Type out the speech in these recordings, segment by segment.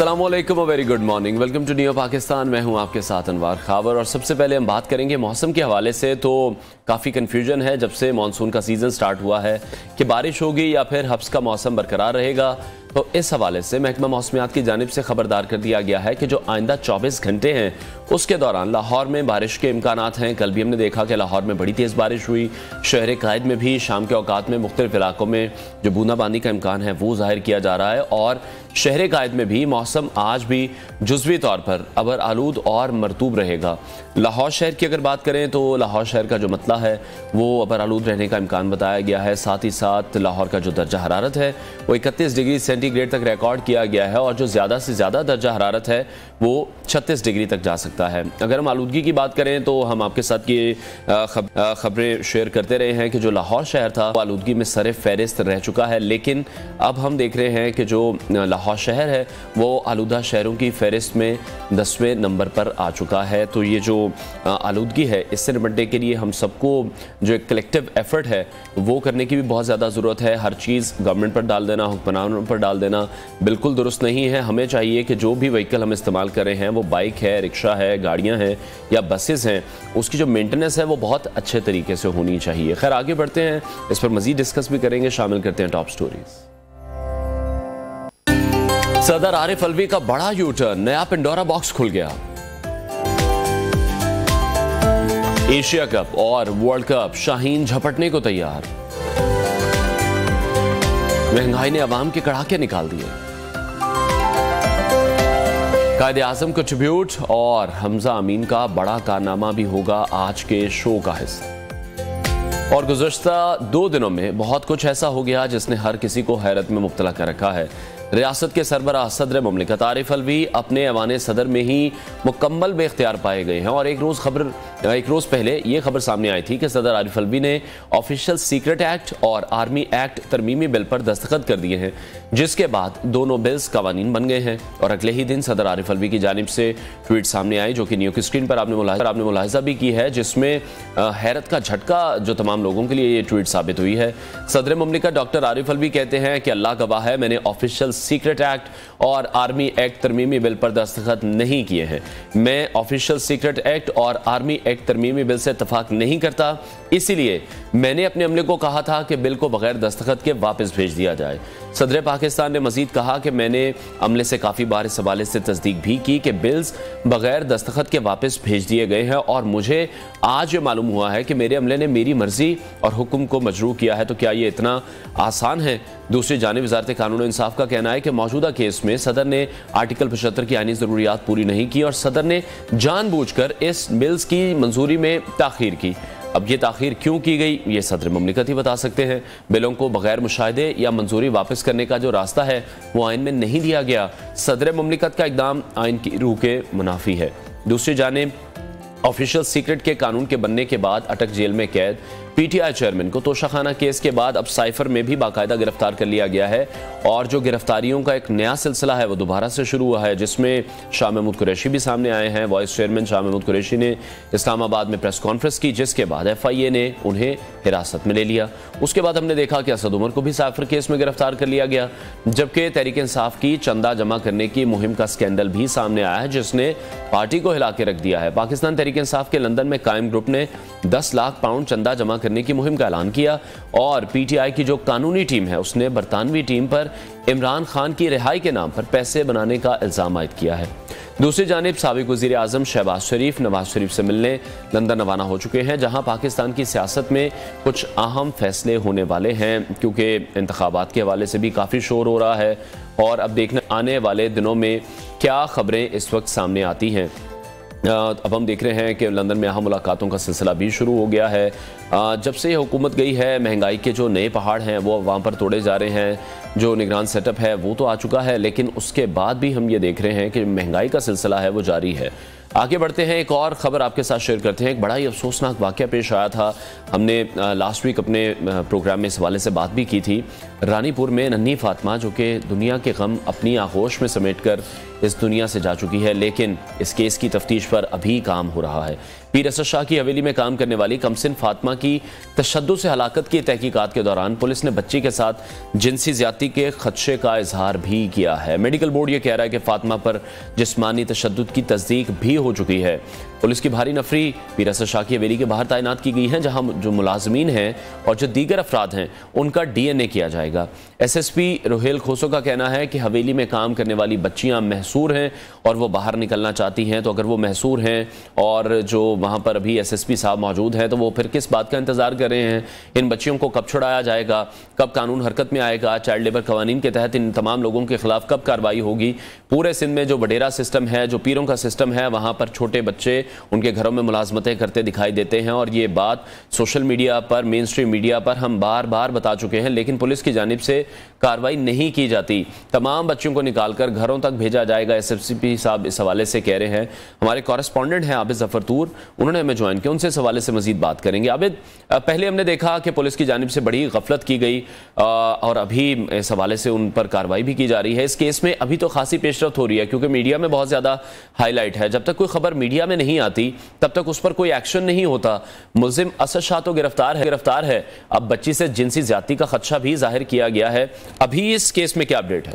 अस्सलामुअलैकुम, very good morning, welcome to New Pakistan. मैं हूं आपके साथ अनवार खावर। और सबसे पहले हम बात करेंगे मौसम के हवाले से। तो काफ़ी कन्फ्यूजन है जब से मानसून का सीज़न स्टार्ट हुआ है कि बारिश होगी या फिर हब्स का मौसम बरकरार रहेगा। तो इस हवाले से महकमा मौसमियात की जानिब से खबरदार कर दिया गया है कि जो आइंदा 24 घंटे हैं उसके दौरान लाहौर में बारिश के इम्कानात हैं। कल भी हमने देखा कि लाहौर में बड़ी तेज़ बारिश हुई। शहर कायद में भी शाम के औकात में मुख्तलिफ इलाकों में जो बूंदाबांदी का इम्कान है वो जाहिर किया जा रहा है। और शहर कायद में भी मौसम आज भी जुज़वी तौर पर अबर आलूद और मरतूब रहेगा। लाहौर शहर की अगर बात करें तो लाहौर शहर का जो मतला है वो अबर आलूद रहने का इम्कान बताया गया है। साथ ही साथ लाहौर का जो दर्जा हरारत है वो 31 डिग्री सेंटीग्रेड तक रिकॉर्ड किया गया है और जो ज़्यादा से ज़्यादा दर्जा हरारत है वो 36 डिग्री तक जा सकता है। अगर हम आलूदगी की बात करें तो हम आपके साथ ये खबरें शेयर करते रहे हैं कि जो लाहौर शहर था वो आलूदगी में सर फहरिस्त रह चुका है, लेकिन अब हम देख रहे हैं कि जो लाहौर शहर है वो आलूदा शहरों की फहरिस्त में 10वें नंबर पर आ चुका है। तो ये जो आलूदगी है इससे निपटने के लिए हम सबको जो एक कलेक्टिव एफर्ट है वो करने की भी बहुत ज़्यादा ज़रूरत है। हर चीज़ गवर्नमेंट पर डाल देना, हुक्मरानों पर डाल देना बिल्कुल दुरुस्त नहीं है। हमें चाहिए कि जो भी व्हीकल हम इस्तेमाल कर रहे हैं, वो बाइक है, रिक्शा है, गाड़ियाँ हैं या बसेस हैं, उसकी जो मेंटेनेंस है वो बहुत अच्छे तरीके से होनी चाहिए। खैर आगे बढ़ते हैं, इस पर मज़ीद डिस्कस भी करेंगे। शामिल करते हैं टॉप स्टोरीज। सदर आरिफ अलवी का बड़ा यूटर्न, नया पिंडोरा बॉक्स खुल गया। एशिया कप और वर्ल्ड कप शाहीन झपटने को तैयार। महंगाई ने अवाम के कड़ाके निकाल दिए। कायदे आज़म को ट्रिब्यूट और हमजा अमीन का बड़ा कारनामा भी होगा आज के शो का हिस्सा। और गुज़श्ता 2 दिनों में बहुत कुछ ऐसा हो गया जिसने हर किसी को हैरत में मुब्तला कर रखा है। रियासत के सरबराह सदर मुमलिकत आरिफ अलवी अपने ऐवान सदर में ही मुकम्मल बेख्तियार पाए गए हैं। और एक रोज़ पहले ये खबर सामने आई थी कि सदर आरिफ अलवी ने ऑफिशियल सीक्रेट एक्ट और आर्मी एक्ट तरमीमी बिल पर दस्तखत कर दिए हैं, जिसके बाद दोनों बिल्स कवानीन बन गए हैं। और अगले ही दिन सदर आरिफ अलवी की जानिब से ट्वीट सामने आई जो कि न्यू की स्क्रीन पर आपने मुलाहिजा भी की है, जिसमें हैरत का झटका जो तमाम लोगों के लिए ये ट्वीट साबित हुई है। सदर मुमलिकत डॉक्टर आरिफ अलवी कहते हैं कि अल्लाह गवाह है, मैंने ऑफिशियल सीक्रेट एक्ट और आर्मी एक्ट तरमीमी बिल पर दस्तखत नहीं किए हैं। मैं ऑफिशियल सीक्रेट एक्ट और आर्मी एक्ट तरमीमी बिल से इत्तफाक नहीं करता, इसीलिए मैंने अपने अमले को कहा था कि बिल को बगैर दस्तखत के वापस भेज दिया जाए। सदर पाकिस्तान ने मजीद कहा कि मैंने अमले से काफ़ी बार इस हवाले से तस्दीक भी की कि बिल्स बगैर दस्तखत के वापस भेज दिए गए हैं और मुझे आज ये मालूम हुआ है कि मेरे अमले ने मेरी मर्जी और हुक्म को मजरू किया है। तो क्या ये इतना आसान है? दूसरी जानिब वज़ारत कानून और इंसाफ का कहना है कि मौजूदा केस में सदर ने आर्टिकल 75 की आईनी ज़रूरियात पूरी नहीं की और सदर ने जानबूझकर इस बिल्स की मंजूरी में ताख़ीर की। अब ये ताख़ीर क्यों की गई ये सदर मुमलिकत ही बता सकते हैं। बिलों को बगैर मुशाहिदे या मंजूरी वापस करने का जो रास्ता है वो आइन में नहीं दिया गया। सदर मुमलिकत का इक़दाम आइन की रूह के मुनाफी है। दूसरी जानिब ऑफिशियल सीक्रेट के कानून के बनने के बाद अटक जेल में कैद पीटीआई चेयरमैन को तोशाखाना केस के बाद अब साइफर में भी बाकायदा गिरफ्तार कर लिया गया है। और जो गिरफ्तारियों का एक नया सिलसिला है वो दोबारा से शुरू हुआ है, जिसमें शाह महमूद कुरैशी भी सामने आए हैं। वाइस चेयरमैन शाह महमूद कुरैशी ने इस्लामाबाद में प्रेस कॉन्फ्रेंस की, जिसके बाद FIA ने उन्हें हिरासत में ले लिया। उसके बाद हमने देखा कि असद उमर को भी साइफर केस में गिरफ्तार कर लिया गया, जबकि तहरीक इंसाफ की चंदा जमा करने की मुहिम का स्कैंडल भी सामने आया है जिसने पार्टी को हिला के रख दिया है। पाकिस्तान तहरीक इंसाफ के लंदन में कायम ग्रुप ने 10 लाख पाउंड चंदा जमा करने की मुहिम का ऐलान किया और PTI की जो कानूनी टीम है उसने बरतानवी टीम पर इमरान खान की रिहाई के नाम पर पैसे बनाने का इल्जाम आयद किया है। दूसरी जानिब साबिक वज़ीर आज़म शहबाज शरीफ नवाज शरीफ से मिलने लंदन रवाना हो चुके हैं, जहां पाकिस्तान की सियासत में कुछ अहम फैसले होने वाले हैं, क्योंकि इंतखाबात के हवाले से भी काफ़ी शोर हो रहा है। और अब देखने आने वाले दिनों में क्या खबरें इस वक्त सामने आती हैं। अब हम देख रहे हैं कि लंदन में अहम मुलाकातों का सिलसिला भी शुरू हो गया है। जब से हुकूमत गई है महंगाई के जो नए पहाड़ हैं वो वहाँ पर तोड़े जा रहे हैं। जो निगरान सेटअप है वो तो आ चुका है, लेकिन उसके बाद भी हम ये देख रहे हैं कि महंगाई का सिलसिला है वो जारी है। आगे बढ़ते हैं, एक और ख़बर आपके साथ शेयर करते हैं। एक बड़ा ही अफसोसनाक वाक़या पेश आया था। हमने लास्ट वीक अपने प्रोग्राम में इस हवाले से बात भी की थी। रानीपुर में नन्ही फातिमा जो कि दुनिया के गम अपनी आगोश में समेट कर इस दुनिया से जा चुकी है, लेकिन इस केस की तफ्तीश पर अभी काम हो रहा है। पीर असद शाह की हवेली में काम करने वाली कमसिन फातिमा की तशद्दुद से हलाकत की तहकीकात के दौरान पुलिस ने बच्ची के साथ जिनसी ज्यादती के खदशे का इजहार भी किया है। मेडिकल बोर्ड यह कह रहा है कि फातिमा पर जिस्मानी तशद्दुद की तस्दीक भी हो चुकी है। पुलिस की भारी नफरी पीर असद शाह की हवेली के बाहर तैनात की गई है, जहां जो मुलाजमीन हैं और जो दीगर अफराद हैं उनका DNA किया जाएगा। SSP रोहेल खोसो का कहना है कि हवेली में काम करने वाली बच्चियां महसूर हैं और वो बाहर निकलना चाहती हैं, तो अगर वो महसूर हैं और जो वहां पर अभी SSP साहब मौजूद हैं तो वो फिर किस बात का इंतजार कर रहे हैं? इन बच्चियों को कब छुड़ाया जाएगा, कब कानून हरकत में आएगा? चाइल्ड लेबर कवानीन के तहत इन तमाम लोगों के खिलाफ कब कार्रवाई होगी? पूरे सिंध में जो वडेरा सिस्टम है, जो पीरों का सिस्टम है, वहां पर छोटे बच्चे उनके घरों में मुलाजमतें करते दिखाई देते हैं और ये बात सोशल मीडिया पर, मेन स्ट्रीम मीडिया पर हम बार बार बता चुके हैं, लेकिन पुलिस की जानिब से कार्रवाई नहीं की जाती। तमाम बच्चों को निकालकर घरों तक भेजा जाएगा, SSP साहब इस हवाले से कह रहे हैं। हमारे कॉरेस्पॉन्डेंट हैं आबिद जफर तूर, उन्होंने हमें ज्वाइन किया, उनसे इस हवाले से मजीद बात करेंगे। आबिद, पहले हमने देखा कि पुलिस की जानिब से बड़ी गफलत की गई और अभी इस हवाले से उन पर कार्रवाई भी की जा रही है। इस केस में अभी तो खासी पेशरफ्त हो रही है क्योंकि मीडिया में बहुत ज्यादा हाईलाइट है। जब तक कोई खबर मीडिया में नहीं आती तब तक उस पर कोई एक्शन नहीं होता। मुल्जिम असद शाह तो गिरफ्तार है। अब बच्ची से जिनसी ज्यादती का खदशा भी जाहिर किया गया है। अभी इस केस में क्या अपडेट है?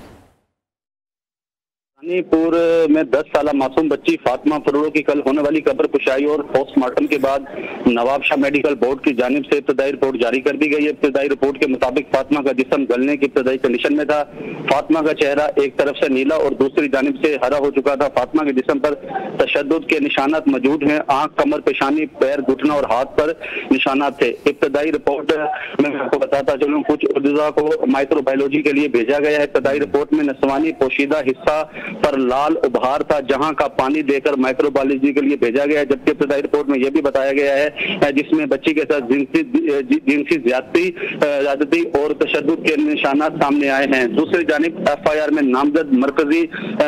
रानीपुर में 10 साल मासूम बच्ची फातिमा फरूरो की कल होने वाली कब्र कुशाई और पोस्टमार्टम के बाद नवाबशाह मेडिकल बोर्ड की जानिब से इब्तदाई रिपोर्ट जारी कर दी गई है। इब्तदाई रिपोर्ट के मुताबिक फातिमा का जिस्म गलने की इब्तदाई कंडीशन में था। फातिमा का चेहरा एक तरफ से नीला और दूसरी जानिब से हरा हो चुका था। फातिमा के जिस्म पर तशद्दुद के निशानात मौजूद हैं। आंख, कमर, पेशानी, पैर, घुटना और हाथ पर निशानात थे। इब्तदाई रिपोर्ट में मैं आपको बताता चलूं, कुछ उर्जा को माइक्रोबायोलॉजी के लिए भेजा गया है। इब्तदाई रिपोर्ट में नस्वानी पोशीदा हिस्सा पर लाल उभार था, जहां का पानी देकर माइक्रोबायोलॉजी के लिए भेजा गया है। जबकि इब्तदाई रिपोर्ट में यह भी बताया गया है जिसमें बच्ची के साथ जिनसी ज्यादती और तशद्दुद के निशानात सामने आए हैं। दूसरी जानिब FIR में नामजद मरकजी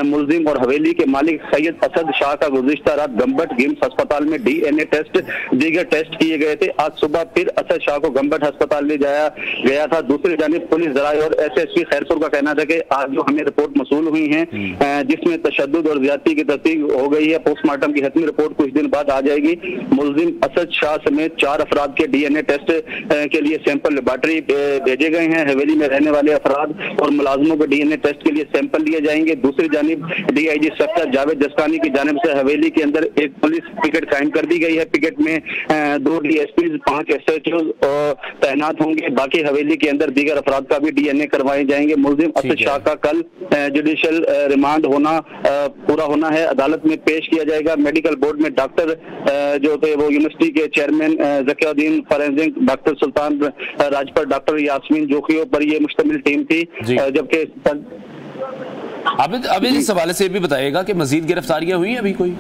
मुल्जिम और हवेली के मालिक सैयद असद शाह का गुज़िश्ता रात गंबट गिम्स अस्पताल में DNA टेस्ट, दीगर टेस्ट किए गए थे। आज सुबह फिर असद शाह को गंबट अस्पताल ले जाया गया था। दूसरी जानिब पुलिस जराये और SSP खैरपुर का कहना था कि आज जो हमें रिपोर्ट मसूल हुई है जिसमें तशद्दुद और ज्यादती की तस्दीक हो गई है। पोस्टमार्टम की हतमी रिपोर्ट कुछ दिन बाद आ जाएगी। मुल्जिम असद शाह समेत 4 अफराद के DNA टेस्ट के लिए सैंपल लेबॉर्टरी भेजे गए हैं। हवेली में रहने वाले अफराद और मुलाजमों के DNA टेस्ट के लिए सैंपल लिए जाएंगे। दूसरी जानिब DIG सेक्टर जावेद जसकानी की जानिब से हवेली के अंदर एक पुलिस पिकेट कायम कर दी गई है। पिकेट में 2 DSPs, 5 SHO तैनात होंगे। बाकी हवेली के अंदर दीगर अफराद का भी DNA करवाए जाएंगे। मुल्जिम असद शाह का कल जुडिशल रिमांड पूरा होना है, अदालत में पेश किया जाएगा। मेडिकल बोर्ड में डॉक्टर जो थे वो यूनिवर्सिटी के चेयरमैन ज़कियुद्दीन फॉरेंसिक, डॉक्टर सुल्तान राजपर, डॉक्टर यास्मीन जोखियों पर ये मुश्तमिल टीम थी। जबकि अभी इस हवाले से भी बताइएगा कि मजीद गिरफ्तारियां हुई अभी कोई?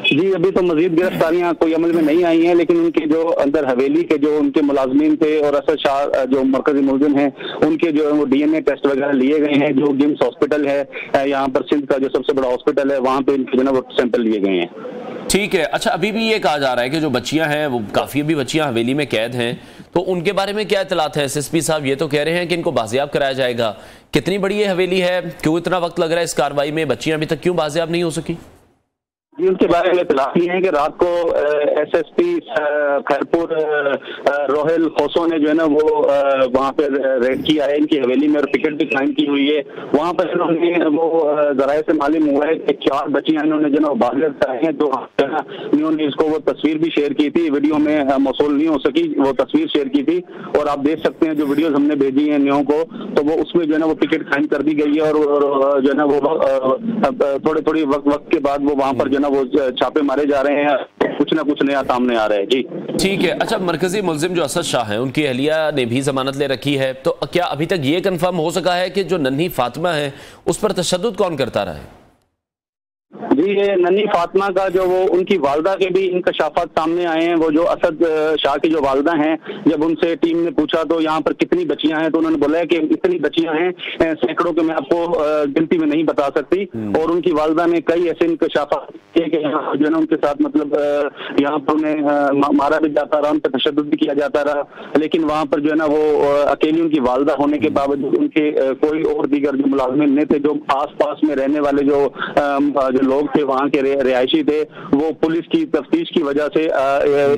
जी, अभी तो मजीद गिरफ्तारियां कोई अमल में नहीं आई हैं, लेकिन उनके जो अंदर हवेली के जो उनके मुलाजमीन थे और असद शाह जो मरकजी मुल्जिम हैं उनके जो वो DNA टेस्ट वगैरह लिए गए हैं। जो गिम्स हॉस्पिटल है यहाँ पर सिंध का जो सबसे बड़ा हॉस्पिटल है, वहाँ पे इनके जो है वो सैंपल लिए गए हैं। ठीक है। अच्छा, अभी भी ये कहा जा रहा है कि जो बच्चियां हैं वो काफी अभी बच्चियां हवेली में कैद हैं, तो उनके बारे में क्या इतलात है? SSP साहब ये तो कह रहे हैं कि इनको बाजियाब कराया जाएगा। कितनी बड़ी ये हवेली है, क्यों इतना वक्त लग रहा है इस कार्रवाई में? बच्चियां अभी तक क्यों बाजियाब नहीं हो सकी? जी, उनके बारे में इतलाह ये है कि रात को SSP खैरपुर रोहेल खोसो ने जो है ना वो वहाँ पे रेड किया है इनकी हवेली में और पिकेट भी कायम की हुई है। वहाँ पर इन्होंने वो जराये से मालूम हुआ है कि 4 बच्चियां इन्होंने जो ना बाहर कराई हैं। जो इन्होंने इसको वो तस्वीर भी शेयर की थी, वीडियो में मौसूल नहीं हो सकी, वो तस्वीर शेयर की थी और आप देख सकते हैं जो वीडियोज हमने भेजी है न्यों को, तो वो उसमें जो है ना वो पिकेट कायम कर दी गई है और जो है ना वो थोड़ी वक्त के बाद वो वहाँ पर जो वो छापे मारे जा रहे हैं, कुछ ना कुछ नया सामने आ रहा है। जी ठीक है। अच्छा, मरकजी मुल्जिम जो असद शाह हैं उनकी अहलिया ने भी जमानत ले रखी है, तो क्या अभी तक ये कंफर्म हो सका है कि जो नन्ही फातिमा है उस पर तशद्दुद कौन करता रहा है? जी, ये नन्ही फातिमा का जो वो उनकी वालदा के भी इंकशाफात सामने आए हैं। वो जो असद शाह की जो वालदा हैं, जब उनसे टीम ने पूछा तो यहाँ पर कितनी बच्चियां हैं, तो उन्होंने बोला है कि इतनी बच्चियां हैं, सैकड़ों के मैं आपको गिनती में नहीं बता सकती। और उनकी वालदा ने कई ऐसे इंकशाफात किए कि यहाँ जो है ना उनके साथ मतलब यहाँ पर उन्हें मारा भी जाता रहा, उन पर तशद्दुद भी किया जाता रहा, लेकिन वहाँ पर जो है ना वो अकेली उनकी वालदा होने के बावजूद उनके कोई और दीगर जो मुलाजमिन नहीं थे, जो आस पास में रहने वाले जो लोग लोग थे, वहाँ के रिहायशी थे, वो पुलिस की तफ्तीश की वजह से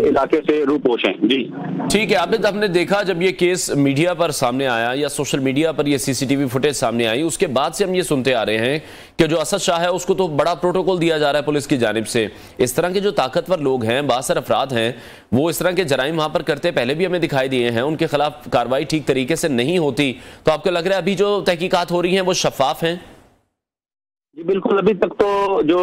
इलाके से रूपोश हैं। जी ठीक है आबिद, आपने देखा जब ये केस मीडिया पर सामने आया या सोशल मीडिया पर ये सीसीटीवी फुटेज सामने आई, उसके बाद से हम ये सुनते आ रहे हैं कि जो असद शाह है उसको तो बड़ा प्रोटोकॉल दिया जा रहा है पुलिस की जानिब से। इस तरह के जो ताकतवर लोग हैं, बासर अफराद हैं, वो इस तरह के जराइम वहां पर करते पहले भी हमें दिखाई दिए हैं, उनके खिलाफ कार्रवाई ठीक तरीके से नहीं होती, तो आपको लग रहा है अभी जो तहकीकात हो रही हैं वो शफाफ हैं? जी बिल्कुल, अभी तक तो जो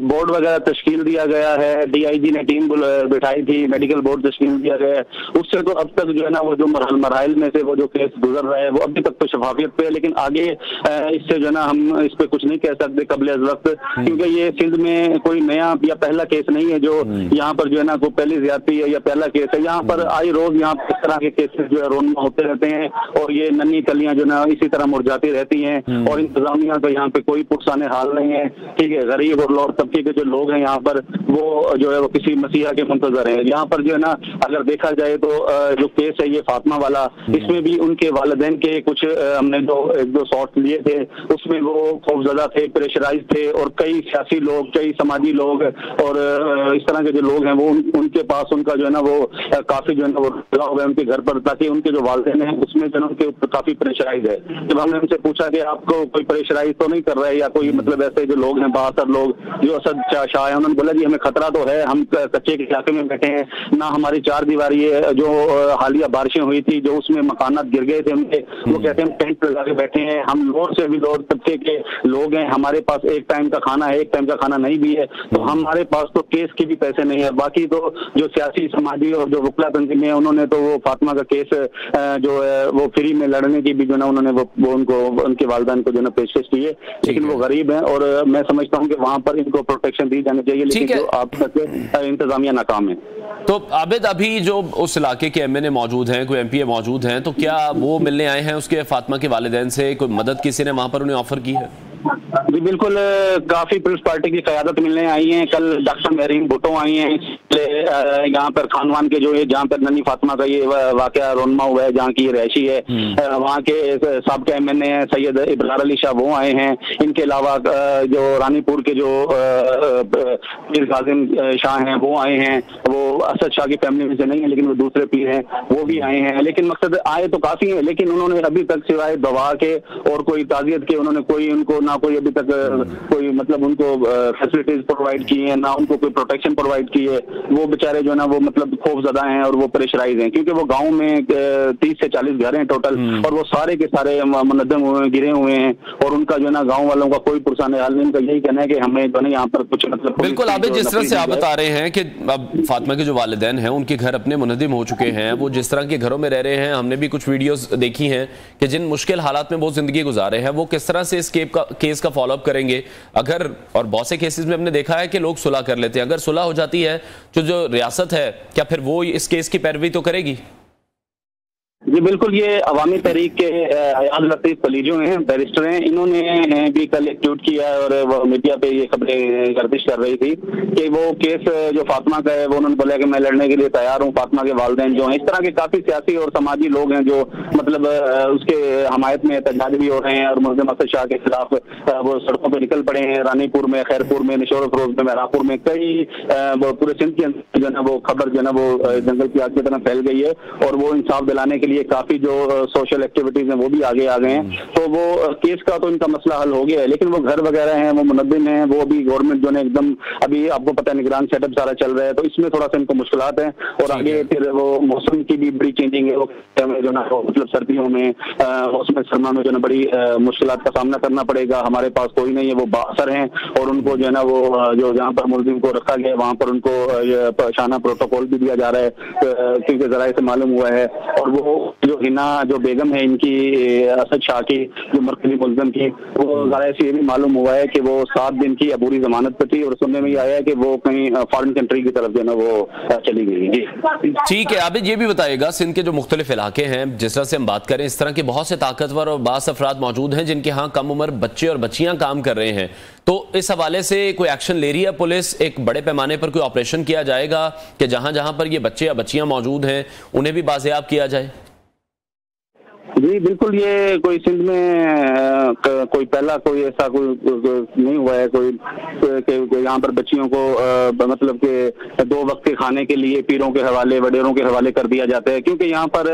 बोर्ड वगैरह तश्कील दिया गया है, डीआईजी ने टीम बिठाई थी, मेडिकल बोर्ड तश्कील दिया गया है, उससे तो अब तक जो है ना वो जो मरहल में से वो जो केस गुजर रहा है वो अभी तक तो शफाफियत पे है। लेकिन आगे इससे जो है ना हम इस पे कुछ नहीं कह सकते कबल अज़ वक्त, क्योंकि ये सिंध में कोई नया या पहला केस नहीं है जो यहाँ पर जो है ना कोई पहली ज्यादती है या पहला केस है। यहाँ पर आई रोज यहाँ पर इस तरह के केसेस जो है रोनमा होते रहते हैं और ये नन्ही कलियां जो ना इसी तरह मुरझाती रहती हैं और इंतजामिया तो यहाँ पे कोई पुरसाने हाल नहीं है। ठीक है, गरीब और लोअर तबके के जो लोग हैं यहाँ पर वो जो है वो किसी मसीहा के मुंतजर हैं। यहाँ पर जो है ना अगर देखा जाए तो जो केस है ये फातिमा वाला, इसमें भी उनके वालिदैन के कुछ हमने जो एक दो शॉट लिए थे उसमें वो खौफजदा थे, प्रेशराइज थे और कई सियासी लोग, कई समाजी लोग और इस तरह के जो लोग हैं वो उनके पास उनका जो है ना वो काफी जो है ना वो लगा हुआ है उनके घर पर, ताकि उनके जो वालिदैन हैं उसमें जो है उनके ऊपर काफी प्रेशराइज है। जब हमने उनसे पूछा कि आपको कोई प्रेशराइज तो नहीं कर रहा है या कोई मतलब ऐसे जो लोग हैं बासर लोग जो असद शाह है, उन्होंने बोला जी हमें खतरा तो है, हम कच्चे के इलाके में बैठे हैं, ना हमारी चार दीवारी है, जो हालिया बारिशें हुई थी जो उसमें मकानात गिर गए थे उनके, वो कहते हैं हम टेंट लगा के बैठे हैं, हम लोअर से भी लोअर तबके के लोग हैं, हमारे पास एक टाइम का खाना है, एक टाइम का खाना नहीं भी है, तो हमारे पास तो केस के भी पैसे नहीं है। बाकी तो जो सियासी समाजी और जो वकला तंजीमें उन्होंने तो वो फातिमा का केस जो है वो फ्री में लड़ने की भी जो ना उन्होंने वो उनको उनके वालिदैन को जो ना पेशकश की है, लेकिन वो गरीब हैं और मैं समझता हूं कि वहां पर इनको प्रोटेक्शन दी जानी चाहिए, लेकिन जो अब तक इंतजामिया नाकाम है। तो आबिद, अभी जो उस इलाके के एमएनए मौजूद हैं, कोई एमपीए मौजूद हैं, तो क्या वो मिलने आए हैं उसके फातिमा के वालिदैन से? कोई मदद किसी ने वहां पर उन्हें ऑफर की है? जी बिल्कुल, काफी पुलिस पार्टी की क़यादत मिलने आई है। कल डॉक्टर मेहरीन भुट्टो आई हैं यहाँ पर खानवान के जो है जहाँ पर नन्ही फातिमा का ये वाकया रोनमा हुआ है, जहाँ की रहायशी है, वहाँ के साबिक़ा एमएनए सैयद इब्रार अली शाह वो आए हैं। इनके अलावा जो रानीपुर के जो पीर कासिम शाह हैं वो आए हैं, वो असद शाह की फैमिली में से नहीं है लेकिन वो दूसरे पीर हैं, वो भी आए हैं। लेकिन मकसद आए तो काफी है, लेकिन उन्होंने अभी तक सिवाय दवा के और कोई ताज़ियत के उन्होंने कोई उनको ना कोई अभी तक कोई मतलब उनको फैसिलिटीज प्रोवाइड की है, ना उनको कोई प्रोटेक्शन प्रोवाइड की है। वो बेचारे जो है ना वो मतलब खौफजदा हैं और वो प्रेशराइज हैं, क्योंकि वो गांव में 30 से 40 घर हैं टोटल और वो सारे के सारे मुनद्दम हुए हैं, गिरे हुए हैं और उनका जो है ना गांव वालों का कोई पुरसाने हाल नहीं। उनका यही कहना है कि हमें जो है यहाँ पर कुछ मतलब बिल्कुल आबिद, जिस तरह से आप बता रहे हैं कि अब फातिमा के जो वालिदैन हैं उनके घर अपने मुनद्दिम हो चुके हैं, वो जिस तरह के घरों में रह रहे हैं, हमने भी कुछ वीडियोस देखी हैं कि जिन मुश्किल हालात में वो जिंदगी गुजारे हैं, वो किस तरह से इस केस का फॉलोअप करेंगे। अगर और बहुत से केसेस में हमने देखा है कि लोग सुलह कर लेते हैं, अगर सुलह हो जाती है तो जो रियासत है क्या फिर वो इस केस की पैरवी तो करेगी? जी बिल्कुल, ये अवामी तहरीक के अयाज लतीफ अली जो हैं बैरिस्टर हैं, इन्होंने भी कल एक ट्वीट किया और वो मीडिया पे ये खबरें गर्दिश कर रही थी कि वो केस जो फातिमा का है वो उन्होंने बोला कि मैं लड़ने के लिए तैयार हूँ। फातिमा के वालिदैन जो हैं, इस तरह के काफी सियासी और समाजी लोग हैं जो मतलब उसके हमायत में एहतजाज भी हो रहे हैं और मुल्ज़िम असद शाह के खिलाफ वो सड़कों पर निकल पड़े हैं। रानीपुर में, खैरपुर में, निशोर फरोज में, महरापुर में, कई पूरे सिंध के अंदर जो है ना वो खबर जो है ना वो जंगल की आग की तरह फैल गई है और वो इंसाफ दिलाने के लिए काफी जो सोशल एक्टिविटीज हैं वो भी आगे आ गए हैं। तो वो केस का तो इनका मसला हल हो गया है, लेकिन वो घर वगैरह हैं, वो मुनद्दिम हैं, वो भी गवर्नमेंट जो है एकदम अभी आपको पता है निगरान सेटअप सारा चल रहा है, तो इसमें थोड़ा सा इनको मुश्किलात हैं। और आगे फिर वो मौसम की भी बड़ी चेंजिंग है, वो जो ना मतलब सर्दियों में मौसम सरमा में जो ना बड़ी मुश्किलात का सामना करना पड़ेगा। हमारे पास कोई नहीं है, वो बासर हैं और उनको जो है ना वो जो जहाँ पर मुल्जिम को रखा गया वहाँ पर उनको शाना प्रोटोकॉल भी दिया जा रहा है, क्योंकि जराये से मालूम हुआ है। और वो जो हिना जो बेगम है इनकी असद शाह की जो मरकजी मुल्ज़िम की, वो जराये से ये भी मालूम हुआ है कि वो 7 दिन की अबूरी जमानत पर थी और सुनने में ये आया है कि वो कहीं फॉरेन कंट्री की तरफ जो है ना वो चली गई। जी ठीक है आबिद, ये भी बताइएगा सिंध के जो मुख्तलिफ इलाके हैं, जिस तरह से हम बात करें, इस तरह के बहुत से ताकतवर और बास अफराद मौजूद हैं जिनके यहाँ कम उम्र बच्चे और बच्चियां काम कर रहे हैं, तो इस हवाले से कोई एक्शन ले रही है पुलिस? एक बड़े पैमाने पर कोई ऑपरेशन किया जाएगा कि जहां जहां पर ये बच्चे या बच्चियां मौजूद हैं उन्हें भी बाजियाब किया जाए? जी बिल्कुल, ये कोई सिंध में कोई पहला कोई ऐसा कोई नहीं हुआ है कोई यहाँ पर बच्चियों को मतलब के 2 वक्त के खाने के लिए पीरों के हवाले, वडेरों के हवाले कर दिया जाता है, क्योंकि यहाँ पर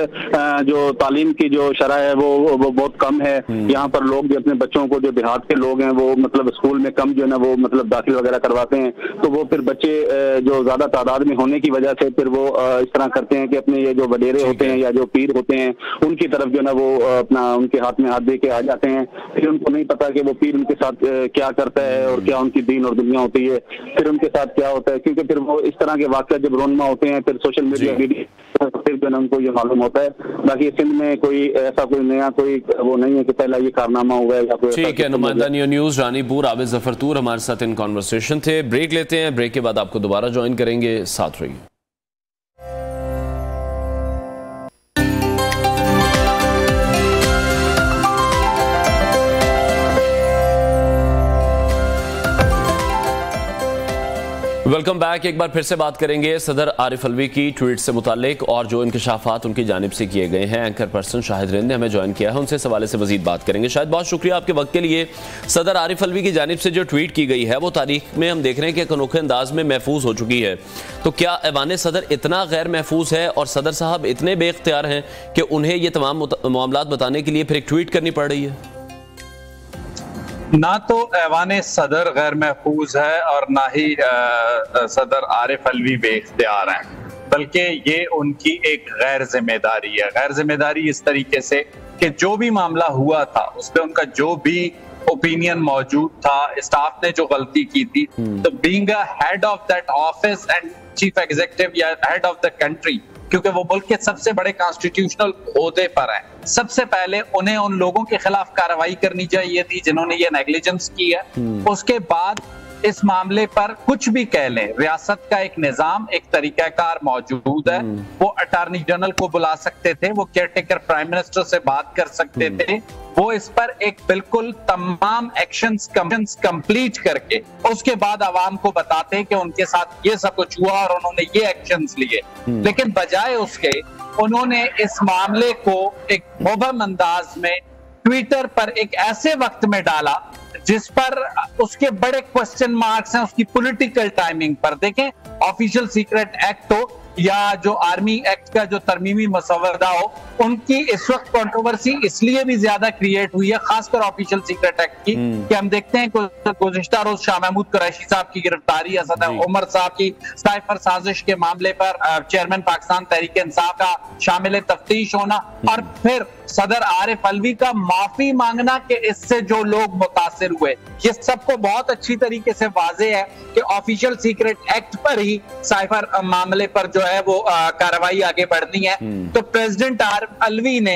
जो तालीम की जो शरह है वो बहुत कम है। यहाँ पर लोग भी अपने बच्चों को, जो देहात के लोग हैं, वो मतलब स्कूल में कम जो है ना वो मतलब दाखिल वगैरह करवाते हैं, तो वो फिर बच्चे जो ज्यादा तादाद में होने की वजह से फिर वो इस तरह करते हैं कि अपने ये जो वडेरे होते हैं या जो पीर होते हैं उनकी तरफ जो है ना वो अपना उनके हाथ में हाथ दे के आ जाते हैं। फिर उनको नहीं पता कि वो पीर उनके साथ क्या करता है और क्या उनकी दीन और दुनिया होती है, फिर उनके साथ क्या होता है, क्योंकि फिर वो इस तरह के वाक़या जब रोनमा होते हैं फिर सोशल मीडिया फिर जो है उनको ये मालूम होता है। बाकी सिंध में कोई ऐसा कोई नया कोई वो नहीं है कि पहला ये कारनामा हुआ है या कोई। ठीक है, नुमाइंदा न्यू न्यूज़ रानीपुर आबिद जफर तूर हमारे साथ इन कॉन्वर्सेशन थे। ब्रेक लेते हैं, ब्रेक के बाद आपको दोबारा ज्वाइन करेंगे, साथ रहिए। Welcome back. एक बार फिर से बात करेंगे सदर आरिफ अलवी की ट्वीट से मुतालिक और जो इंकशाफात उनकी जानिब से किए गए हैं। एंकर पर्सन शाहिद रिंद ने हमें ज्वाइन किया है, उनसे इस हवाले से मजीद बात करेंगे। शायद बहुत शुक्रिया आपके वक्त के लिए। सदर आरिफ अलवी की जानिब से जो ट्वीट की गई है वो तारीख में हम देख रहे हैं कि एक अनोखे अंदाज में महफूज हो चुकी है, तो क्या ऐवान सदर इतना गैर महफूज है और सदर साहब इतने बेख्तियार हैं कि उन्हें ये तमाम मामलात बताने के लिए फिर एक ट्वीट करनी पड़ रही है? ना तो ऐवान सदर गैर महफूज है और ना ही सदर आरिफ अलवी बेख्तियार हैं, बल्कि ये उनकी एक गैर जिम्मेदारी है। गैर जिम्मेदारी इस तरीके से कि जो भी मामला हुआ था उस पर उनका जो भी ओपिनियन मौजूद था, स्टाफ ने जो गलती की थी, तो being a head of that office and chief executive या हेड ऑफ द कंट्री, क्योंकि वो मुल्क के सबसे बड़े कॉन्स्टिट्यूशनल ओहदे पर हैं, सबसे पहले उन्हें उन लोगों के खिलाफ कार्रवाई करनी चाहिए थी जिन्होंने ये नेग्लिजेंस की है। उसके बाद इस मामले पर कुछ भी कह लें, रियासत का एक निजाम, एक तरीकाकार मौजूद है। वो अटॉर्नी जनरल को बुला सकते थे, वो केयरटेकर प्राइम मिनिस्टर से बात कर सकते थे, वो इस पर एक बिल्कुल तमाम एक्शंस कंप्लीट करके उसके बाद आवाम को बताते कि उनके साथ ये सब कुछ हुआ और उन्होंने ये एक्शंस लिए। लेकिन बजाय उसके उन्होंने इस मामले को एक मुबहम अंदाज में ट्विटर पर एक ऐसे वक्त में डाला जिस पर उसके बड़े क्वेश्चन मार्क्स हैं उसकी पॉलिटिकल टाइमिंग पर। देखें, ऑफिशियल सीक्रेट एक्ट हो या जो आर्मी एक्ट का जो तरमीमी मसवदा हो, उनकी इस वक्त कंट्रोवर्सी इसलिए भी ज्यादा क्रिएट हुई है, खासकर ऑफिशियल सीक्रेट एक्ट की, कि हम देखते हैं गुज़िश्ता रोज शाह महमूद कुरैशी साहब की गिरफ्तारी, असद उमर साहब की साइफर साजिश के मामले पर चेयरमैन पाकिस्तान तहरीक इंसाफ का शामिल तफ्तीश होना, और फिर सदर आरिफ अलवी का माफी मांगना कि इससे जो लोग मुतासिर हुए। ये सबको बहुत अच्छी तरीके से वाज़ेह है कि ऑफिशियल सीक्रेट एक्ट पर ही साइफर मामले पर जो है वो कार्रवाई आगे बढ़नी है। तो प्रेसिडेंट आरिफ अलवी ने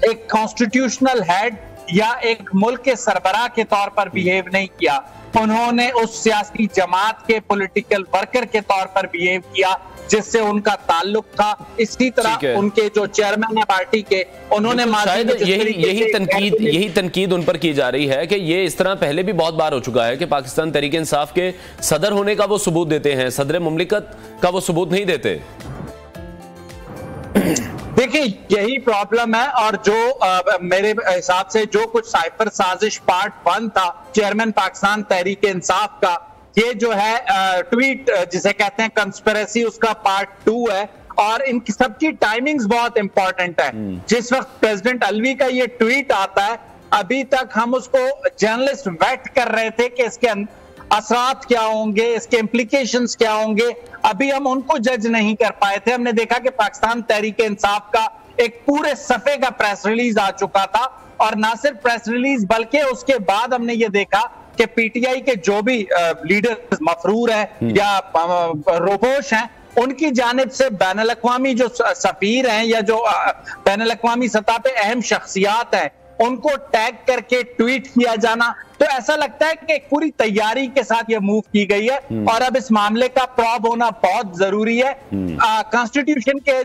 एक कॉन्स्टिट्यूशनल हेड या एक मुल्क के सरबराह के तौर पर बिहेव नहीं किया, उन्होंने उस सियासी जमात के पॉलिटिकल वर्कर के तौर पर बिहेव किया जिससे उनका ताल्लुक था। इसी तरह उनके जो चेयरमैन है पार्टी के, उन्होंने शायद यही तनकीद उन पर की जा रही है कि ये इस तरह पहले भी बहुत बार हो चुका है कि पाकिस्तान तहरीक इंसाफ के सदर होने का वो सबूत देते हैं, सदर मुमलिकत का वो सबूत नहीं देते। देखिए, यही प्रॉब्लम है। और जो मेरे हिसाब से जो कुछ साइफर साजिश पार्ट 1 था चेयरमैन पाकिस्तान तहरीक इंसाफ का, ये जो है ट्वीट जिसे कहते हैं कंस्पिरेसी, उसका पार्ट 2 है। और इन सबकी टाइमिंग्स बहुत इंपॉर्टेंट है। जिस वक्त प्रेसिडेंट अलवी का ये ट्वीट आता है, अभी तक हम उसको जर्नलिस्ट वेट कर रहे थे कि इसके असरात क्या होंगे, इसके इम्प्लीकेशंस क्या होंगे, अभी हम उनको जज नहीं कर पाए थे। हमने देखा कि पाकिस्तान तहरीक इंसाफ का एक पूरे सफे का प्रेस रिलीज आ चुका था, और ना सिर्फ प्रेस रिलीज बल्कि उसके बाद हमने ये देखा कि पीटीआई के जो भी लीडर मफरूर है या रोबोश हैं, उनकी जानिब से बैनुल अक़वामी जो सफीर हैं या जो बैनुल अक़वामी सतह पे अहम शख्सियात हैं, उनको टैग करके ट्वीट किया जाना। तो ऐसा लगता है कि एक पूरी तैयारी के साथ ये मूव की गई है, और अब इस मामले का प्रॉब होना बहुत जरूरी है। कॉन्स्टिट्यूशन के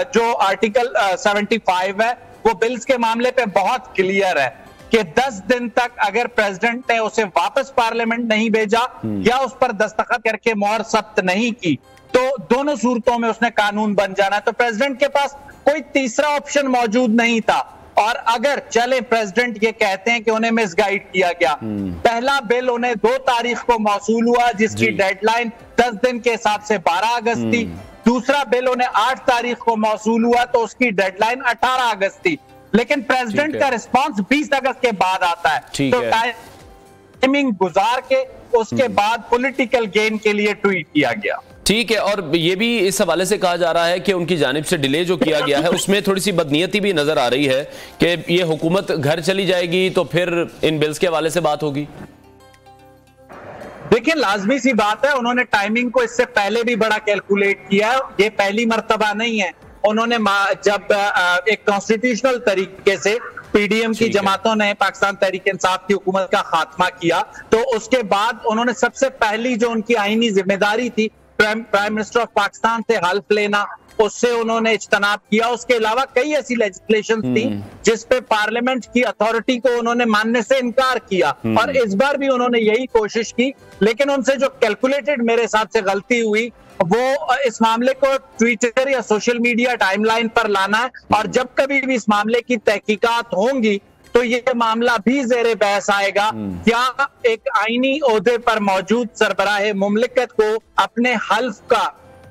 जो आर्टिकल 75 है, वो बिल्स के मामले पे बहुत क्लियर है कि 10 दिन तक अगर प्रेसिडेंट ने उसे वापस पार्लियामेंट नहीं भेजा या उस पर दस्तखत करके मोहर सख्त नहीं की, तो दोनों सूरतों में उसने कानून बन जाना है। तो प्रेसिडेंट के पास कोई तीसरा ऑप्शन मौजूद नहीं था। और अगर चले प्रेसिडेंट ये कहते हैं कि उन्हें मिसगाइड किया गया, पहला बिल उन्हें 2 तारीख को मौसूल हुआ जिसकी डेडलाइन 10 दिन के हिसाब से 12 अगस्त थी। दूसरा बिल उन्हें 8 तारीख को मौसूल हुआ तो उसकी डेडलाइन 18 अगस्त थी। लेकिन प्रेसिडेंट का रिस्पांस 20 अगस्त के बाद आता है। तो टाइमिंग गुजार के उसके बाद पॉलिटिकल गेन के लिए ट्वीट किया गया। ठीक है, और ये भी इस हवाले से कहा जा रहा है कि उनकी जानिब से डिले जो किया गया है उसमें थोड़ी सी बदनीयती भी नजर आ रही है कि ये हुकूमत घर चली जाएगी तो फिर इन बिल्स के हवाले से बात होगी। देखिए, लाजमी सी बात है, उन्होंने टाइमिंग को इससे पहले भी बड़ा कैलकुलेट किया है। ये पहली मर्तबा नहीं है। उन्होंने जब एक कॉन्स्टिट्यूशनल तरीके से पीडीएम की जमातों ने पाकिस्तान तहरीक इंसाफ की हुकूमत का खात्मा किया तो उसके बाद उन्होंने सबसे पहली जो उनकी आईनी जिम्मेदारी थी प्राइम मिनिस्टर ऑफ पाकिस्तान से हल्फ लेना, उससे उन्होंने इज्तनाब किया। उसके अलावा कई ऐसी लेजिस्लेशन थी जिस पे पार्लियामेंट की अथॉरिटी को उन्होंने मानने से इनकार किया और इस बार भी उन्होंने यही कोशिश की। लेकिन उनसे जो कैलकुलेटेड मेरे हिसाब से गलती हुई वो इस मामले को ट्विटर या सोशल मीडिया टाइमलाइन पर लाना है और जब कभी भी इस मामले की तहकीकात होंगी तो ये मामला भी ज़ेरे बहस आएगा। क्या एक आईनी ओहदे पर मौजूद सरबराह मुमलिकत को अपने हल्फ का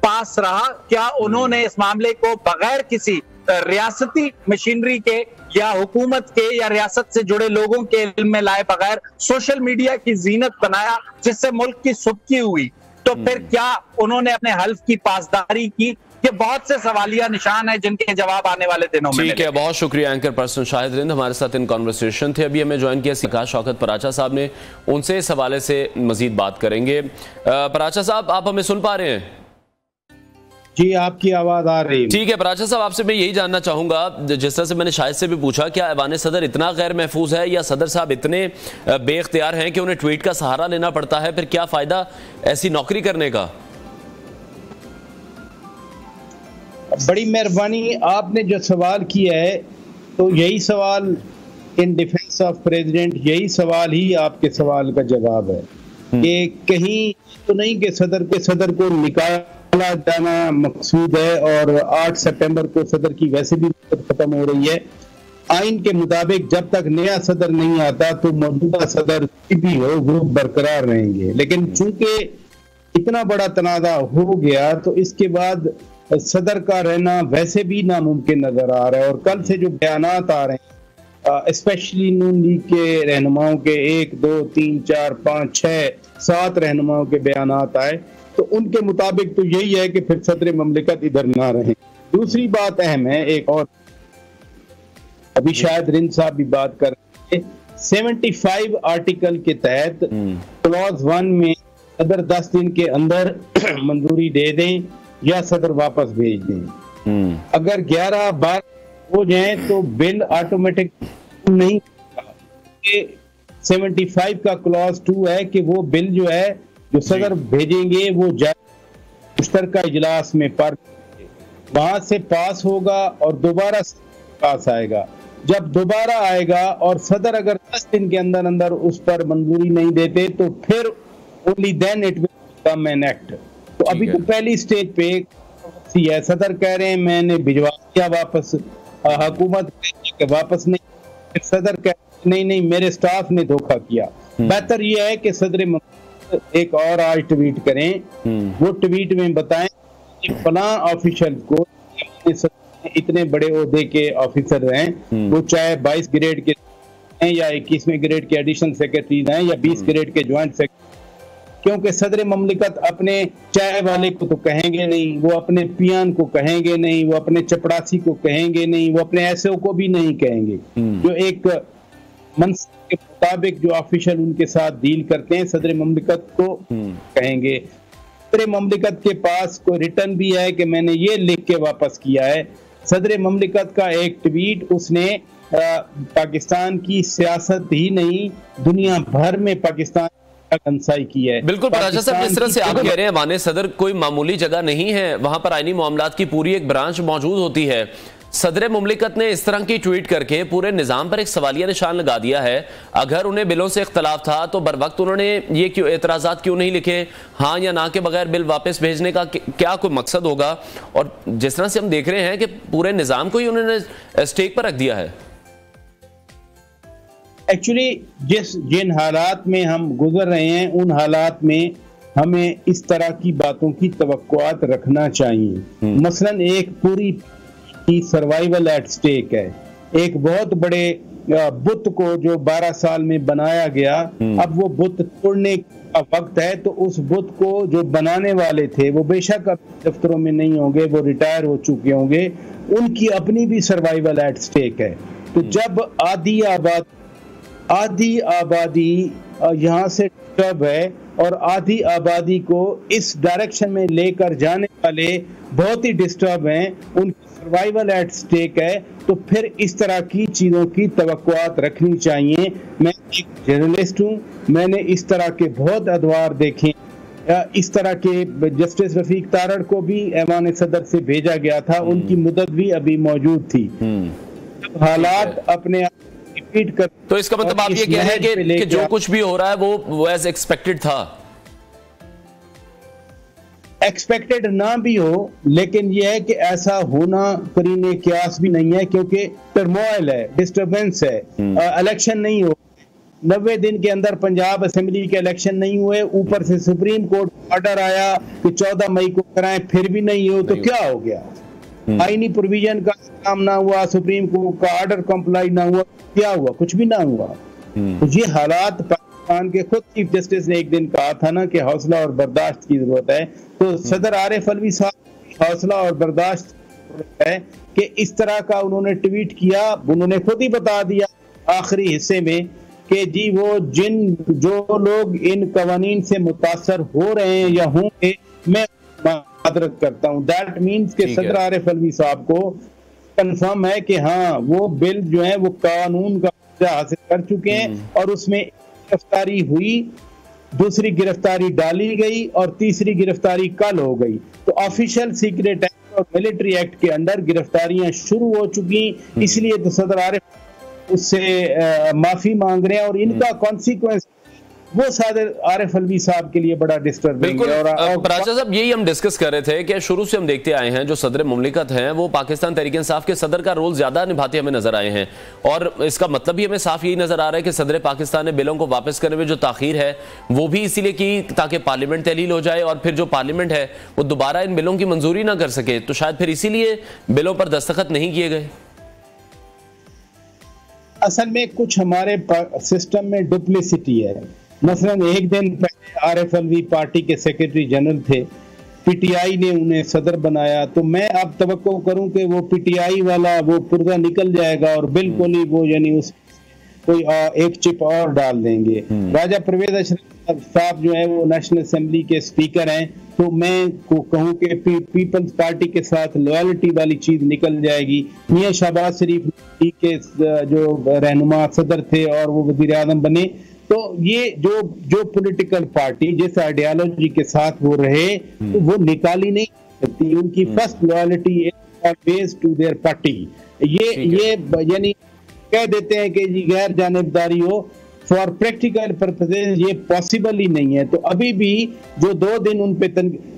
पास रहा? क्या उन्होंने इस मामले को बगैर किसी रियासती मशीनरी के या हुकूमत के या रियासत से जुड़े लोगों के इल्म में लाए बगैर सोशल मीडिया की जीनत बनाया जिससे मुल्क की सुबकी हुई? तो फिर क्या उन्होंने अपने हल्फ की पासदारी की? ये बहुत से सवालिया निशान है जिनके जवाब आने वाले दिनों में। ठीक है, बहुत शुक्रिया एंकर पर्सन शाहिद रिंद हमारे साथ इन कॉन्वर्सेशन थे। अभी हमें ज्वाइन किया सिका शौकत पराचा साहब ने, उनसे इस हवाले से मजीद बात करेंगे। पराचा साहब, आप हमें सुन पा रहे हैं? जी, आपकी आवाज आ रही है। ठीक है पराचा साहब, आपसे मैं यही जानना चाहूंगा, जिस तरह से मैंने शाहिद से भी पूछा, क्या ऐवान सदर इतना गैर महफूज है या सदर साहब इतने बेख्तियार हैं कि उन्हें ट्वीट का सहारा लेना पड़ता है? फिर क्या फायदा ऐसी नौकरी करने का? बड़ी मेहरबानी, आपने जो सवाल किया है तो यही सवाल इन डिफेंस ऑफ प्रेसिडेंट, यही सवाल ही आपके सवाल का जवाब है कि कहीं तो नहीं कि सदर को निकाला जाना मकसूद है और 8 सितंबर को सदर की वैसे भी मुद्दत खत्म हो रही है। आइन के मुताबिक जब तक नया सदर नहीं आता तो मौजूदा सदर भी हो वो बरकरार रहेंगे। लेकिन चूंकि इतना बड़ा तनाज़ा हो गया तो इसके बाद सदर का रहना वैसे भी नामुमकिन नजर आ रहा है। और कल से जो बयानात आ रहे हैं स्पेशली नून लीग के रहनुमाओं के 1, 2, 3, 4, 5, 6, 7 रहनुमाओं के बयानात आए तो उनके मुताबिक तो यही है कि फिर सदर ममलिकत इधर ना रहे। दूसरी बात अहम है, एक और अभी शायद रिंद साहब भी बात कर रहे हैं, 75 आर्टिकल के तहत क्लॉज 1 में सदर 10 दिन के अंदर मंजूरी दे दें या सदर वापस भेज दें। अगर 11-12 हो जाए तो बिल ऑटोमेटिक नहीं, 75 का क्लॉज 2 है कि वो बिल जो है जो सदर भेजेंगे वो मुश्तरका इजलास में पर वहां से पास होगा और दोबारा पास आएगा। जब दोबारा आएगा और सदर अगर 10 दिन के अंदर अंदर उस पर मंजूरी नहीं देते तो फिर only then it will become an act. तो अभी तो पहली स्टेज पे है, सदर कह रहे हैं मैंने भिजवा दिया वापस, हुकूमत वापस नहीं, सदर कह नहीं मेरे स्टाफ ने धोखा किया। बेहतर यह है कि सदर एक और आज ट्वीट करें, वो ट्वीट में बताएं कि फलां ऑफिशियल को इतने बड़े ओहदे के ऑफिसर हैं, वो चाहे 22 ग्रेड के हैं या 21वें ग्रेड के एडिशनल सेक्रेटरी हैं या 20 ग्रेड के ज्वाइंट सेक्रेटरी, क्योंकि सदर ममलिकत अपने चाय वाले को तो कहेंगे नहीं, वो अपने पियान को कहेंगे नहीं, वो अपने चपड़ासी को कहेंगे नहीं, वो अपने एसओ को भी नहीं कहेंगे। जो एक मनसब के मुताबिक जो ऑफिशियल उनके साथ डील करते हैं सदर ममलिकत को कहेंगे। सदर ममलिकत के पास कोई रिटर्न भी है कि मैंने ये लिख के वापस किया है। सदर ममलिकत का एक ट्वीट उसने पाकिस्तान की सियासत ही नहीं दुनिया भर में पाकिस्तान की है। बिल्कुल पराचा साहब, जिस तरह से आप कह रहे हैं वाने सदर कोई मामूली जगह नहीं है, वहां पर आईनी मामलात की पूरी एक ब्रांच मौजूद होती है। सदर मुमलिकत ने इस तरह की ट्वीट करके पूरे निजाम पर एक सवालिया निशान लगा दिया है। अगर उन्हें बिलों से इख्तलाफ था तो बर वक्त उन्होंने ये क्यों एतराजात क्यों नहीं लिखे? हाँ या ना के बगैर बिल वापस भेजने का क्या कोई मकसद होगा? और जिस तरह से हम देख रहे हैं कि पूरे निजाम को ही उन्होंने स्टेक पर रख दिया है। एक्चुअली जिन हालात में हम गुजर रहे हैं उन हालात में हमें इस तरह की बातों की तवक्कुआत रखना चाहिए। मसलन एक पूरी की सर्वाइवल एट स्टेक है, एक बहुत बड़े बुत को जो 12 साल में बनाया गया, अब वो बुत तोड़ने का वक्त है, तो उस बुत को जो बनाने वाले थे वो बेशक अब दफ्तरों में नहीं होंगे, वो रिटायर हो चुके होंगे, उनकी अपनी भी सर्वाइवल एट स्टेक है। तो जब आधी आबादी यहाँ से डिस्टर्ब है और आधी आबादी को इस डायरेक्शन में लेकर जाने वाले बहुत ही डिस्टर्ब हैं, उनकी सर्वाइवल एट स्टेक है, तो फिर इस तरह की चीजों की तवक्कुआत रखनी चाहिए। मैं एक जर्नलिस्ट हूँ, मैंने इस तरह के बहुत अदवार देखे। इस तरह के जस्टिस रफीक तारड़ को भी ऐवान सदर से भेजा गया था, उनकी मुद्दत भी अभी मौजूद थी। हालात अपने रिपीट कर, तो इसका मतलब आप ये कह रहे हैं कि जो कुछ भी हो रहा है वो एज एक्सपेक्टेड था। एक्सपेक्टेड ना भी हो, लेकिन यह है कि ऐसा होना करीने क्यास भी नहीं है, क्योंकि टर्मोइल है, डिस्टर्बेंस है, इलेक्शन नहीं हो, 90 दिन के अंदर पंजाब असेंबली के इलेक्शन नहीं हुए, ऊपर से सुप्रीम कोर्ट ऑर्डर आया कि 14 मई को कराएं, फिर भी नहीं हो, तो क्या हो गया? आईनी प्रोविजन का काम ना हुआ, सुप्रीम कोर्ट का ऑर्डर कंप्लाई ना हुआ, क्या हुआ? कुछ भी ना हुआ। तो ये हालात पाकिस्तान के खुद चीफ जस्टिस ने एक दिन कहा था ना कि हौसला और बर्दाश्त की जरूरत है, तो सदर आरिफ अलवी साहब हौसला और बर्दाश्त है कि इस तरह का उन्होंने ट्वीट किया। उन्होंने खुद ही बता दिया आखिरी हिस्से में कि जी वो जो लोग इन कवानीन से मुतासर हो रहे हैं या होंगे, मैं मादरत करता हूँ। दैट मीन्स के सदर आरिफ अलवी साहब को कंफर्म है कि हाँ वो बिल जो है वो कानून का दर्जा हासिल कर चुके हैं, और उसमें गिरफ्तारी हुई, दूसरी गिरफ्तारी डाली गई और तीसरी गिरफ्तारी कल हो गई। तो ऑफिशियल सीक्रेट एक्ट और मिलिट्री एक्ट के अंदर गिरफ्तारियां शुरू हो चुकी, इसलिए तो सदर आरिफ उससे माफी मांग रहे हैं, और इनका कॉन्सिक्वेंस वो सदर आरिफ अलवी साहब के लिए बड़ा डिस्टर्बिंग है। और राजा साहब यही हम डिस्कस कर रहे थे कि शुरू से हम देखते आए हैं जो सदर मुमलिकत हैं वो पाकिस्तान तहरीक इंसाफ के सदर का रोल ज्यादा निभाते हमें नजर आए हैं, और इसका मतलब भी हमें साफ यही नजर आ रहा है कि सदर पाकिस्तान ने बिलों को वापस करने में जो ताखीर है वो भी इसीलिए की ताकि पार्लियामेंट तहलील हो जाए, और फिर जो पार्लियामेंट है वो दोबारा इन बिलों की मंजूरी ना कर सके, तो शायद फिर इसीलिए बिलों पर दस्तखत नहीं किए गए। असल में कुछ हमारे सिस्टम में डुप्लिसिटी है। मसलन एक दिन पहले आरिफ अलवी पार्टी के सेक्रेटरी जनरल थे, पीटीआई ने उन्हें सदर बनाया, तो मैं अब तवक्को करूं कि वो पीटीआई वाला वो पुर्जा निकल जाएगा और बिल्कुल ही वो यानी उस कोई एक चिप और डाल देंगे। राजा परवेज अशरफ साहब जो है वो नेशनल असेंबली के स्पीकर हैं, तो मैं को कहूं कि पीपल्स पार्टी के साथ लॉयल्टी वाली चीज निकल जाएगी। मियां शहबाज शरीफ के जो रहनुमा सदर थे और वो वजीर आजम बने, तो ये जो पॉलिटिकल पार्टी जिस आइडियोलॉजी के साथ वो रहे तो वो निकाली नहीं सकती। उनकी first loyalty is always to their party. ये यानी कह देते हैं कि जी गैर जानिबदारी हो, फॉर प्रैक्टिकल पर्पसेस ये पॉसिबल ही नहीं है। तो अभी भी जो 2 दिन उन पे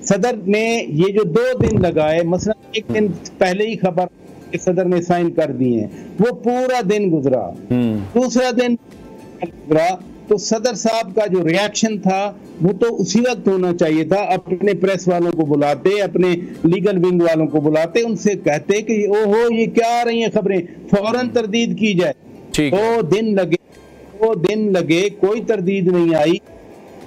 सदर ने ये जो 2 दिन लगाए, मसलन एक दिन पहले ही खबर कि सदर ने साइन कर दिए हैं, वो पूरा दिन गुजरा, दूसरा दिन गुजरा, तो सदर साहब का जो रिएक्शन था वो तो उसी वक्त होना चाहिए था। अपने प्रेस वालों को बुलाते, अपने लीगल विंग वालों को बुलाते, उनसे कहते कि ओहो ये क्या आ रही हैं खबरें, फौरन तरदीद की जाए। 2 दिन लगे, कोई तरदीद नहीं आई।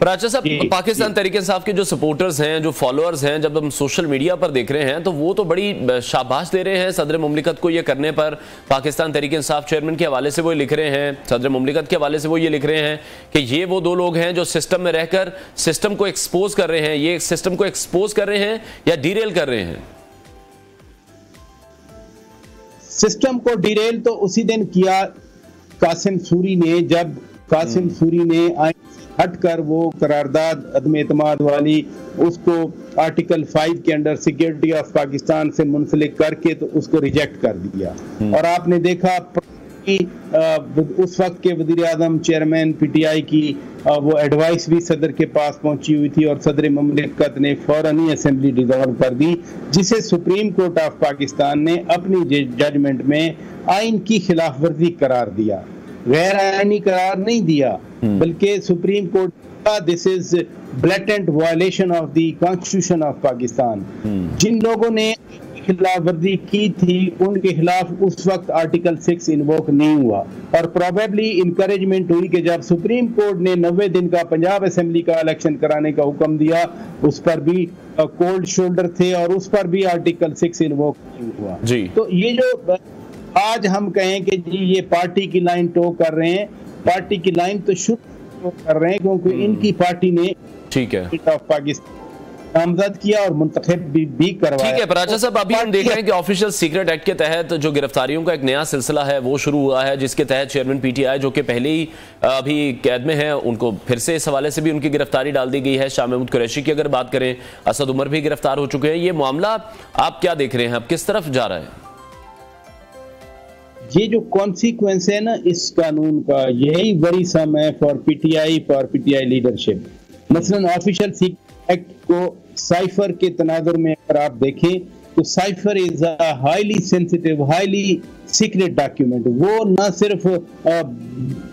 राजा साहब, पाकिस्तान तहरीक इंसाफ के जो सपोर्टर्स हैं, जो फॉलोअर्स हैं, जब हम सोशल मीडिया पर देख रहे हैं तो वो तो बड़ी शाबाश दे रहे हैं सदर मुमलिकत को ये करने पर। पाकिस्तान तहरीक इंसाफ चेयरमैन के हवाले से वो लिख रहे हैं, सदर मुमलिकत के हवाले से वो ये लिख रहे हैं कि ये वो 2 लोग हैं जो सिस्टम में रहकर सिस्टम को एक्सपोज कर रहे हैं। ये सिस्टम को एक्सपोज कर रहे हैं या डीरेल कर रहे हैं? सिस्टम को डीरेल तो उसी दिन किया कासिम सूरी ने, जब कासिम सूरी ने हटकर वो करारदाद अदम एतमाद वाली उसको आर्टिकल 5 के अंडर सिक्योरिटी ऑफ पाकिस्तान से मुंसलिक करके तो उसको रिजेक्ट कर दिया। और आपने देखा कि उस वक्त के वजीर आजम चेयरमैन पीटीआई की वो एडवाइस भी सदर के पास पहुंची हुई थी और सदर मुमलिकत ने फौरन ही असेंबली डिसॉल्व कर दी, जिसे सुप्रीम कोर्ट ऑफ पाकिस्तान ने अपनी जजमेंट में आइन की खिलाफ वर्जी करार दिया। गैर आईनी करार नहीं दिया, बल्कि सुप्रीम कोर्ट का this is blatant violation of the constitution of Pakistan. जिन लोगों ने खिलाफ वर्जी की थी उनके खिलाफ उस वक्त आर्टिकल 6 इन्वोक नहीं हुआ, और प्रोबेबली इनकरेजमेंट हुई कि जब सुप्रीम कोर्ट ने 90 दिन का पंजाब असेंबली का इलेक्शन कराने का हुक्म दिया, उस पर भी कोल्ड शोल्डर थे और उस पर भी आर्टिकल 6 इन्वोक नहीं हुआ जी। तो ये जो आज हम कहें कि जी ये पार्टी की लाइन टो कर रहे हैं, पार्टी की लाइन तो शुरू कर रहे हैं क्योंकि इनकी पार्टी ने ठीक है पाकिस्तान नामजद किया और मुंतखब भी करवाया। ठीक है पराचा साहब, अभी हम देख रहे हैं कि ऑफिशियल सीक्रेट एक्ट के तहत जो गिरफ्तारियों का एक नया सिलसिला है वो शुरू हुआ है, जिसके तहत चेयरमैन पीटीआई जो कि पहले ही अभी कैद में है, उनको फिर से इस हवाले से भी उनकी गिरफ्तारी डाल दी गई है। शाह महमूद कुरैशी की अगर बात करें, असद उमर भी गिरफ्तार हो चुके हैं। ये मामला आप क्या देख रहे हैं, अब किस तरफ जा रहा है? ये जो कॉन्सिक्वेंस है ना इस कानून का, यही वरीसम है फॉर पीटीआई लीडरशिप। मसलन ऑफिशियल सीक्रेट एक्ट को साइफर के तनाजुर में अगर आप देखें तो cipher is a highly sensitive, highly secret document. वो न सिर्फ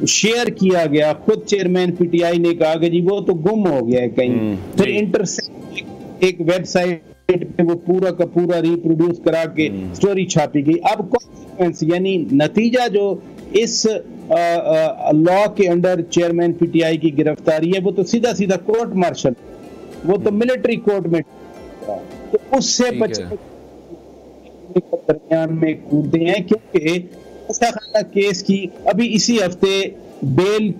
शेयर किया गया, खुद चेयरमैन पीटीआई ने कहा कि जी वो तो गुम हो गया है कहीं, फिर इंटरसेप्ट एक वेबसाइट पे वो पूरा का पूरा रिप्रोड्यूस करा के स्टोरी छापी गई। अब कॉन्सिक्वेंस यानी नतीजा जो इस लॉ के अंडर चेयरमैन पीटीआई की गिरफ्तारी है वो तो सीधा सीधा कोर्ट मार्शल, वो तो मिलिट्री कोर्ट में, तो उससे बचने के दरमियान में कूदे हैं, क्योंकि ऐसा खाना केस की अभी इसी हफ्ते बेल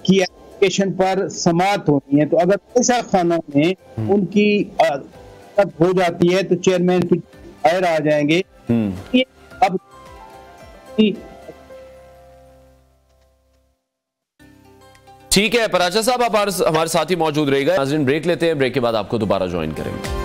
की एप्लीकेशन पर समाअत होनी है। तो अगर ऐसा खाना में उनकी हो जाती है तो चेयरमैन बाहर आ जाएंगे। अब ठीक है पराचा साहब, आप हमारे साथ ही मौजूद रहेगा। नाज़रीन ब्रेक लेते हैं, ब्रेक के बाद आपको दोबारा ज्वाइन करेंगे।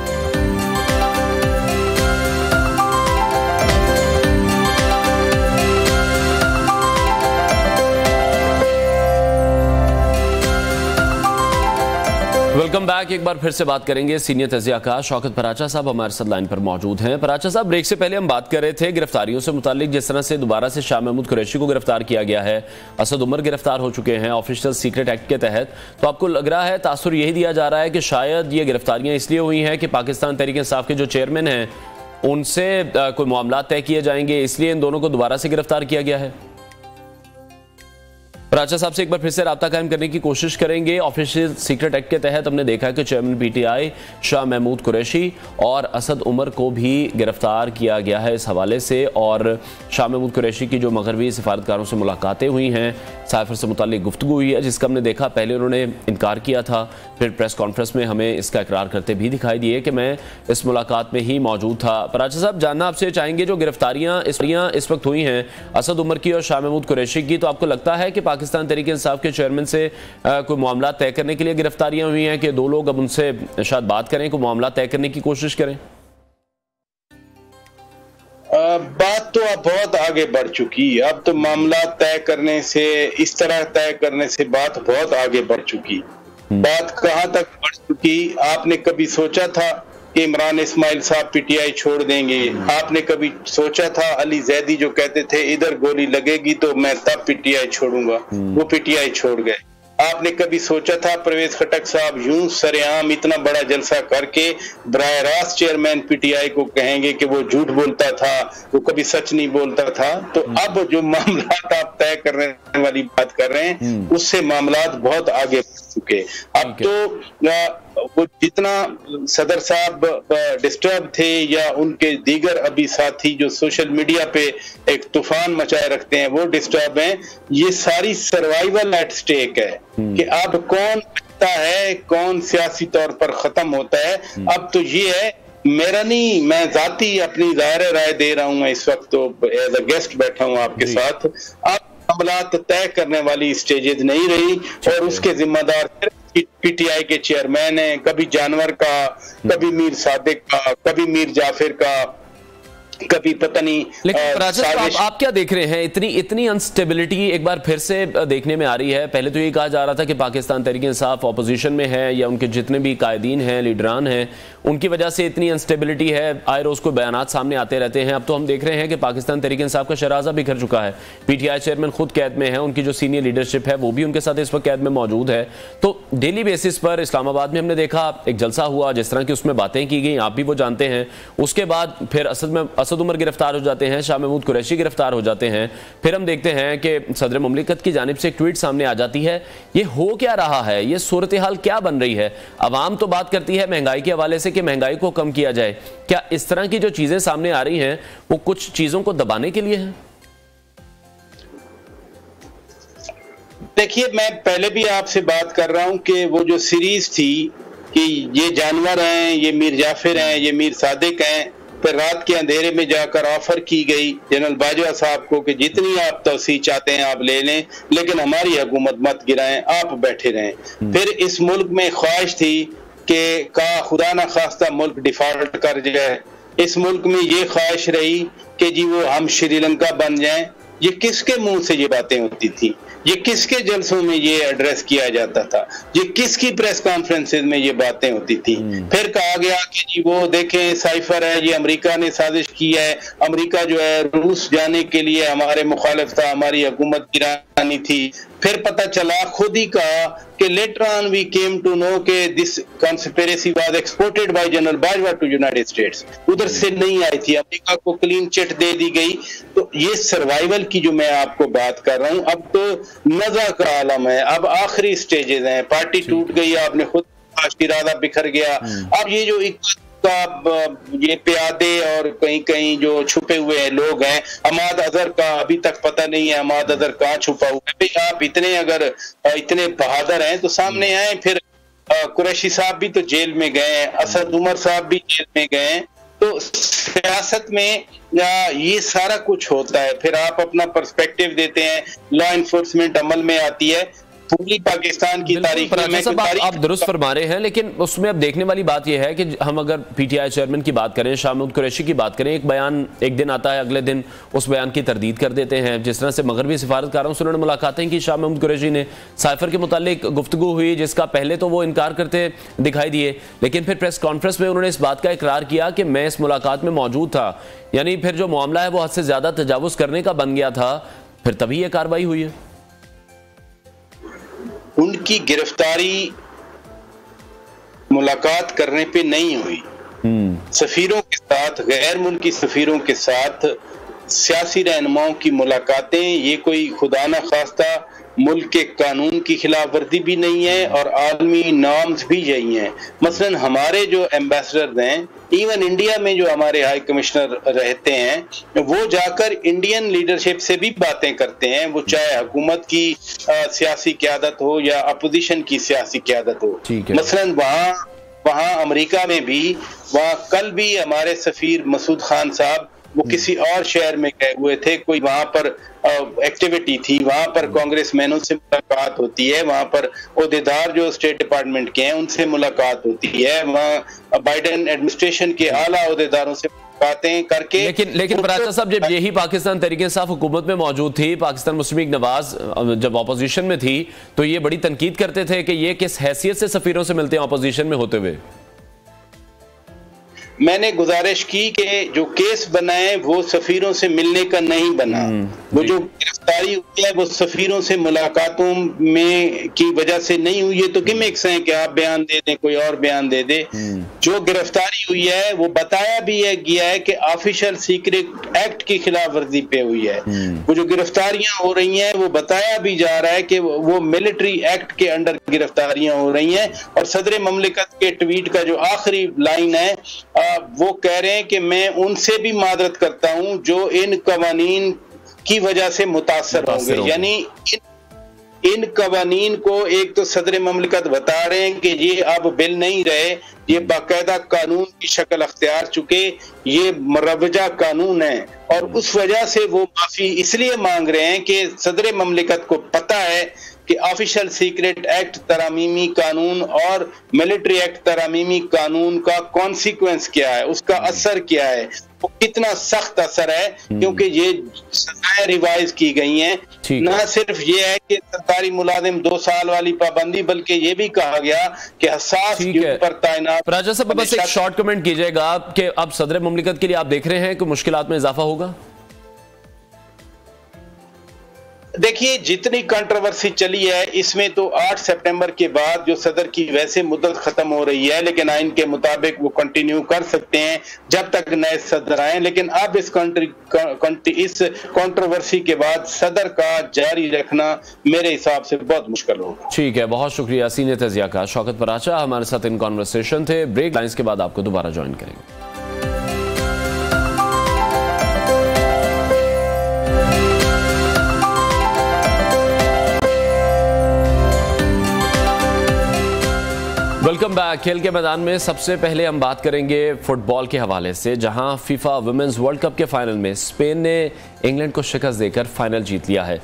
Welcome back. एक बार फिर से बात करेंगे सीनियर तज़ियाकार शौकत पराचा साहब हमारे साथ लाइन पर मौजूद हैं। पराचा साहब, ब्रेक से पहले हम बात कर रहे थे गिरफ्तारियों से मुतालिक, जिस तरह से दोबारा से शाह महमूद कुरैशी को गिरफ्तार किया गया है, असद उमर गिरफ्तार हो चुके हैं ऑफिशियल सीक्रेट एक्ट के तहत। तो आपको लग रहा है, तासुर यही दिया जा रहा है कि शायद ये गिरफ्तारियां इसलिए हुई हैं कि पाकिस्तान तहरीक इंसाफ के जो चेयरमैन हैं उनसे कोई मामला तय किए जाएंगे, इसलिए इन दोनों को दोबारा से गिरफ्तार किया गया है? पराचा साहब से एक बार फिर से राब्ता कायम करने की कोशिश करेंगे। ऑफिशियल सीक्रेट एक्ट के तहत हमने देखा है कि चेयरमैन पीटीआई शाह महमूद कुरैशी और असद उमर को भी गिरफ्तार किया गया है इस हवाले से, और शाह महमूद कुरैशी की जो मगरबी सिफारतकारों से मुलाकातें हुई हैं, साइफर से मुताल्लिक गुफ्तगू हुई है, जिसका हमने देखा पहले उन्होंने इनकार किया था, फिर प्रेस कॉन्फ्रेंस में हमें इसका इकरार करते भी दिखाई दिए कि मैं इस मुलाकात में ही मौजूद था। पराचा साहब, जानना आपसे चाहेंगे, जो गिरफ्तारियां इस वक्त हुई हैं असद उमर की और शाह महमूद कुरैशी की, तो आपको लगता है कि पाकिस्तान तहरीक इंसाफ के चेयरमैन से कोई मामला तय करने के लिए गिरफ्तारियां हुई हैं कि दो लोग अब उनसे शायद बात करें, कोई मामला तय करने की कोशिश करें? बात तो अब बहुत आगे बढ़ चुकी है। अब तो मामला तय करने से, इस तरह तय करने से बात बहुत आगे बढ़ चुकी। बात कहां तक बढ़ चुकी? आपने कभी सोचा था कि इमरान इस्माइल साहब पीटीआई छोड़ देंगे? आपने कभी सोचा था अली जैदी जो कहते थे इधर गोली लगेगी तो मैं तब पीटीआई छोड़ूंगा, वो पीटीआई छोड़ गए? आपने कभी सोचा था परवेज खटक साहब यूं सरेआम इतना बड़ा जलसा करके बराह रास्त चेयरमैन पीटीआई को कहेंगे कि वो झूठ बोलता था, वो कभी सच नहीं बोलता था? तो अब जो मामलात आप तय करने वाली बात कर रहे हैं उससे मामलात बहुत आगे बढ़ चुके। अब तो वो जितना सदर साहब डिस्टर्ब थे या उनके दीगर अभी साथी जो सोशल मीडिया पे एक तूफान मचाए रखते हैं वो डिस्टर्ब हैं, ये सारी सर्वाइवल एट स्टेक है कि अब कौन बचता है, कौन सियासी तौर पर खत्म होता है। अब तो ये है, मेरा नहीं, मैं जाती अपनी ज़ाहिर राय दे रहा हूं, मैं इस वक्त तो एज अ गेस्ट बैठा हूं आपके साथ। अब मामलात तय करने वाली स्टेजेस नहीं रही और उसके जिम्मेदार पीटीआई के चेयरमैन हैं, कभी जानवर का, कभी मीर सादिक का, कभी मीर जाफिर का, कभी पता नहीं। लेकिन राजेश, आप क्या देख रहे हैं? इतनी अनस्टेबिलिटी एक बार फिर से देखने में आ रही है। पहले तो ये कहा जा रहा था कि पाकिस्तान तहरीक-ए-इंसाफ ऑपोजिशन में है या उनके जितने भी कायदीन हैं, लीडरान हैं, उनकी वजह से इतनी अनस्टेबिलिटी है, आए रोज को बयानात सामने आते रहते हैं। अब तो हम देख रहे हैं कि पाकिस्तान तहरीक-ए-इंसाफ का शराजा भी कर चुका है, पीटीआई चेयरमैन खुद कैद में है, उनकी जो सीनियर लीडरशिप है वो भी उनके साथ इस वक्त कैद में मौजूद है। तो डेली बेसिस पर इस्लामाबाद में हमने देखा एक जलसा हुआ, जिस तरह की उसमें बातें की गई आप भी वो जानते हैं। उसके बाद फिर असद उमर गिरफ्तार हो जाते हैं, शाह महमूद कुरैशी गिरफ्तार हो जाते हैं। फिर हम देखते हैं कि सदर मुमलिकत की जानिब से एक ट्वीट सामने आ जाती है। ये हो क्या रहा है? ये सूरत हाल क्या बन रही है? अवाम तो बात करती है महंगाई के हवाले से कि महंगाई को कम किया जाए। क्या इस तरह की जो चीजें सामने आ रही हैं वो कुछ चीजों को दबाने के लिए है? देखिए, मैं पहले भी आपसे बात कर रहा हूं कि वो जो सीरीज थी कि ये जानवर हैं, ये मीर जाफिर हैं, ये मीर सादिक हैं, फिर रात के अंधेरे में जाकर ऑफर की गई जनरल बाजवा साहब को कि जितनी आप तोसी चाहते हैं आप ले लें, लेकिन हमारी हुकूमत मत गिराएं, आप बैठे रहें। फिर इस मुल्क में ख्वाहिश थी कि खुदा ना खास्ता मुल्क डिफॉल्ट कर जाए। इस मुल्क में ये ख्वाहिश रही कि जी वो हम श्रीलंका बन जाएं। ये किसके मुंह से ये बातें होती थी? ये किसके जलसों में ये एड्रेस किया जाता था? ये किसकी प्रेस कॉन्फ्रेंसेज में ये बातें होती थी? फिर कहा गया कि जी वो देखें साइफर है, ये अमेरिका ने साजिश की है, अमेरिका जो है रूस जाने के लिए हमारे मुखालिफ था, हमारी हुकूमत गिरानी थी। फिर पता चला, खुद ही कहा कि later on we came to know कि this conspiracy was exported by general Bajwa to United States. उधर से नहीं आई थी, अमेरिका को क्लीन चिट दे दी गई। तो ये सर्वाइवल की जो मैं आपको बात कर रहा हूं, अब तो नज़ा का आलम है, अब आखिरी स्टेजेस हैं, पार्टी टूट गई, आपने खुद इरादा बिखर गया। अब ये जो ये प्यादे और कहीं कहीं जो छुपे हुए लोग हैं, हमाद अजहर का अभी तक पता नहीं है हमाद अजहर कहाँ छुपा हुआ है। भाई आप इतने बहादुर हैं तो सामने आए। फिर कुरैशी साहब भी तो जेल में गए हैं, असद उमर साहब भी जेल में गए हैं। तो सियासत में ये सारा कुछ होता है। फिर आप अपना पर्सपेक्टिव देते हैं, लॉ इन्फोर्समेंट अमल में आती है। पूरी पाकिस्तान की तारीख में आप दुरुस्त फरमा रहे हैं, लेकिन उसमें अब देखने वाली बात यह है कि हम अगर पीटीआई चेयरमैन की बात करें, शाह महमूद कुरैशी की बात करें, एक बयान एक दिन आता है, अगले दिन उस बयान की तरदीद कर देते हैं। जिस तरह से मगरबी सिफारतकारों से उन्होंने मुलाकातें की, शाह महमूद कुरैशी ने साइफर के मुतालिक गुफ्तगू हुई, जिसका पहले तो वो इनकार करते दिखाई दिए, लेकिन फिर प्रेस कॉन्फ्रेंस में उन्होंने इस बात का इकरार किया कि मैं इस मुलाकात में मौजूद था। यानी फिर जो मामला है वो हद से ज्यादा तजावुज करने का बन गया था, फिर तभी ये कार्रवाई हुई है। उनकी गिरफ्तारी मुलाकात करने पे नहीं हुई। सफीरों के साथ, गैर मुल्की सफीरों के साथ सियासी रहनुमाओं की मुलाकातें, ये कोई खुदा न खास्ता मुल्क के कानून की खिलाफ वर्जी भी नहीं है और आलमी नॉर्म्स भी यही हैं। मसलन हमारे जो एम्बेसडर हैं, इवन इंडिया में जो हमारे हाई कमिश्नर रहते हैं, वो जाकर इंडियन लीडरशिप से भी बातें करते हैं, वो चाहे हुकूमत की सियासी क़यादत हो या अपोजिशन की सियासी क़यादत हो। मसलन वहाँ अमेरिका में भी, वहाँ कल भी हमारे सफीर मसूद खान साहब वो किसी और शहर में गए हुए थे, कोई वहां पर एक्टिविटी थी, वहां पर कांग्रेसमैनों से मुलाकात होती है, वहां पर ओहदेदार जो स्टेट डिपार्टमेंट के हैं उनसे मुलाकात होती है, वहां बाइडेन एडमिनिस्ट्रेशन के आला ओहदेदारों से बातें करके। लेकिन बराचा साहब, जब यही पाकिस्तान तहरीक-ए-इंसाफ हुकूमत में मौजूद थी, पाकिस्तान मुस्लिम लीग नवाज जब अपोजिशन में थी, तो ये बड़ी तनकीद करते थे कि ये किस हैसियत से सफीरों से मिलते हैं अपोजिशन में होते हुए। मैंने गुजारिश की कि जो केस बनाए वो सफीरों से मिलने का नहीं बना। वो जो गिरफ्तारी हुई है वो सफीरों से मुलाकातों में की वजह से नहीं हुई है। तो गिमिक्स हैं कि आप बयान दे दें, कोई और बयान दे दे। जो गिरफ्तारी हुई है वो बताया भी गया है कि ऑफिशियल सीक्रेट एक्ट की खिलाफ वर्जी पे हुई है। वो जो गिरफ्तारियां हो रही हैं वो बताया भी जा रहा है कि वो मिलिट्री एक्ट के अंडर गिरफ्तारियां हो रही हैं। और सदर ममलिकत के ट्वीट का जो आखिरी लाइन है, वो कह रहे हैं कि मैं उनसे भी मादरत करता हूं जो इन कवानीन की वजह से मुतासर होंगे। यानी इन कवानीन को एक तो सदर ममलिकत बता रहे हैं कि ये अब बिल नहीं रहे, ये बाकायदा कानून की शक्ल अख्तियार चुके, ये मरवजा कानून है। और उस वजह से वो माफी इसलिए मांग रहे हैं कि सदर ममलिकत को पता है कि ऑफिशियल सीक्रेट एक्ट तरामीमी कानून और मिलिट्री एक्ट तरामीमी कानून का कॉन्सिक्वेंस क्या है, उसका असर क्या है। वो कितना सख्त असर है, क्योंकि ये सजाएं रिवाइज की गई हैं। ना सिर्फ ये है कि सरकारी मुलाजिम 2 साल वाली पाबंदी, बल्कि ये भी कहा गया कि हसास पर तैनात। राजा साहब बस एक शॉर्ट कमेंट कीजिएगा कि अब सदर मुमलिकत के लिए आप देख रहे हैं कि मुश्किलात में इजाफा होगा? देखिए, जितनी कंट्रोवर्सी चली है इसमें तो 8 सितंबर के बाद जो सदर की वैसे मुद्दत खत्म हो रही है, लेकिन आइन के मुताबिक वो कंटिन्यू कर सकते हैं जब तक नए सदर आए। लेकिन अब इस कंट्रोवर्सी के बाद सदर का जारी रखना मेरे हिसाब से बहुत मुश्किल होगा। ठीक है, बहुत शुक्रिया सीनियर तजिया का शौकत पराचा हमारे साथ इन कॉन्वर्सेशन थे। ब्रेक लाइन्स के बाद आपको दोबारा ज्वाइन करेंगे। Welcome back. खेल के मैदान में सबसे पहले हम बात करेंगे फुटबॉल के हवाले से, जहां फीफा वुमेन्स वर्ल्ड कप के फाइनल में स्पेन ने इंग्लैंड को शिकस्त देकर फाइनल जीत लिया है।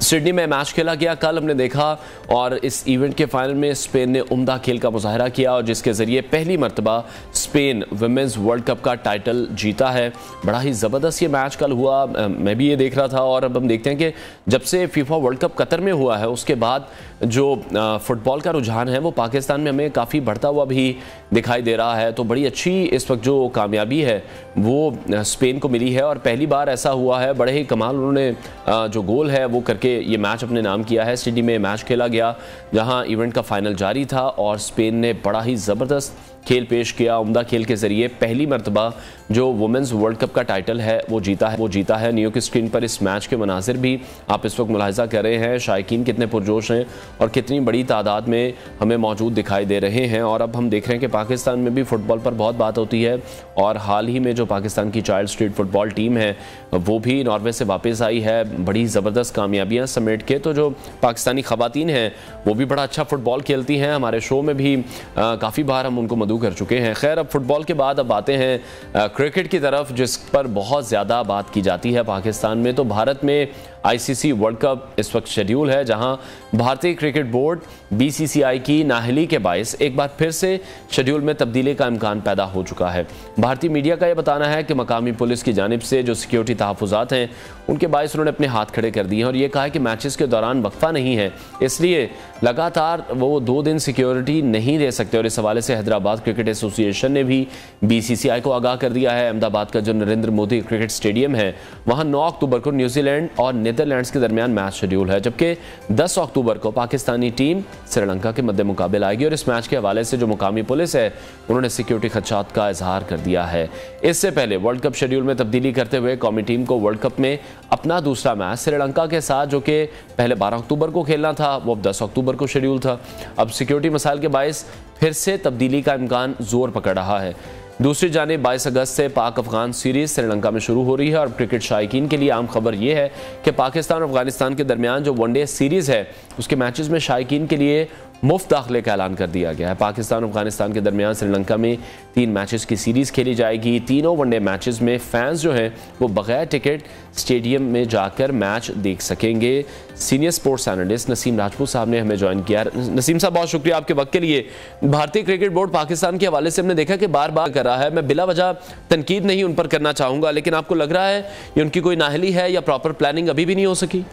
सिडनी में मैच खेला गया कल हमने देखा, और इस इवेंट के फाइनल में स्पेन ने उम्दा खेल का मुजाहरा किया और जिसके जरिए पहली मर्तबा स्पेन वुमेन्स वर्ल्ड कप का टाइटल जीता है। बड़ा ही ज़बरदस्त ये मैच कल हुआ, मैं भी ये देख रहा था। और अब हम देखते हैं कि जब से फीफा वर्ल्ड कप कतर में हुआ है उसके बाद जो फुटबॉल का रुझान है वो पाकिस्तान में हमें काफ़ी बढ़ता हुआ भी दिखाई दे रहा है। तो बड़ी अच्छी इस वक्त जो कामयाबी है वो स्पेन को मिली है और पहली बार ऐसा हुआ है। बड़े ही कमाल उन्होंने जो गोल है वो करके ये मैच अपने नाम किया है। सिडनी में मैच खेला गया जहां इवेंट का फाइनल जारी था और स्पेन ने बड़ा ही ज़बरदस्त खेल पेश किया। उम्दा खेल के जरिए पहली मर्तबा जो वुमेन्स वर्ल्ड कप का टाइटल है वो जीता है। न्यू की स्क्रीन पर इस मैच के मनाजिर भी आप इस वक्त मुलाहिजा कर रहे हैं। शायकीन कितने पुरजोश हैं और कितनी बड़ी तादाद में हमें मौजूद दिखाई दे रहे हैं। और अब हम देख रहे हैं कि पाकिस्तान में भी फुटबॉल पर बहुत बात होती है और हाल ही में जो पाकिस्तान की चाइल्ड स्ट्रीट फुटबॉल टीम है वो भी नॉर्वे से वापस आई है बड़ी ज़बरदस्त कामयाबियाँ समेट के। तो जो पाकिस्तानी ख़वातीन हैं वो भी बड़ा अच्छा फुटबॉल खेलती हैं। हमारे शो में भी काफ़ी बार हम उनको मदऊ कर चुके हैं। खैर, अब फुटबॉल के बाद अब आते हैं क्रिकेट की तरफ, जिस पर बहुत ज़्यादा बात की जाती है पाकिस्तान में। तो भारत में आईसीसी वर्ल्ड कप इस वक्त शेड्यूल है, जहां भारतीय क्रिकेट बोर्ड बीसीसीआई की नाअहली के बायस एक बार फिर से शेड्यूल में तब्दीली का इम्कान पैदा हो चुका है। भारतीय मीडिया का यह बताना है कि मकामी पुलिस की जानिब से जो सिक्योरिटी तहफ़्फ़ुज़ात हैं उनके बायस उन्होंने अपने हाथ खड़े कर दिए हैं और ये कहा है कि मैचेस के दौरान वक्फा नहीं है, इसलिए लगातार वो 2 दिन सिक्योरिटी नहीं दे सकते। और इस हवाले से हैदराबाद क्रिकेट एसोसिएशन ने भी बीसीसीआई को आगाह कर दिया है। अहमदाबाद का जो नरेंद्र मोदी क्रिकेट स्टेडियम है वहाँ 9 अक्टूबर को न्यूजीलैंड और नीदरलैंड्स के दरमियान मैच शेड्यूल है, जबकि 10 अक्टूबर को पाकिस्तानी टीम श्रीलंका के मद्दे मुकाबले आएगी। और इस मैच के हवाले से जो मुकामी पुलिस है उन्होंने सिक्योरिटी खदशात का इजहार कर दिया है। इससे पहले वर्ल्ड कप शेड्यूल में तब्दीली करते हुए कौमी टीम को वर्ल्ड कप में अपना दूसरा मैच श्रीलंका के साथ, जो कि पहले 12 अक्टूबर को खेलना था, वो अब 10 अक्टूबर को शेड्यूल था। अब सिक्योरिटी मसाइल के बायस फिर से तब्दीली का इम्कान जोर पकड़ रहा है। दूसरी जानिब 22 अगस्त से पाक अफगान सीरीज श्रीलंका में शुरू हो रही है और क्रिकेट शायकीन के लिए आम खबर यह है कि पाकिस्तान और अफगानिस्तान के दरमियान जो वनडे सीरीज है उसके मैचेस में शायकीन के लिए मुफ्त दाखिले का ऐलान कर दिया गया है। पाकिस्तान और अफगानिस्तान के दरमियान श्रीलंका में 3 मैचेस की सीरीज़ खेली जाएगी। तीनों वनडे मैचेस में फैंस जो हैं वो बगैर टिकट स्टेडियम में जाकर मैच देख सकेंगे। Senior sports analyst Naseem Rajput साहब ने हमें ज्वाइन किया। नसीम साहब, बहुत शुक्रिया आपके वक्त के लिए। भारतीय क्रिकेट बोर्ड पाकिस्तान के हवाले से हमने देखा कि बार बार कर रहा है, मैं बिला वजह तनकीद नहीं उन पर करना चाहूँगा, लेकिन आपको लग रहा है ये उनकी कोई नाअहली है या प्रॉपर प्लानिंग अभी भी नहीं हो सकी?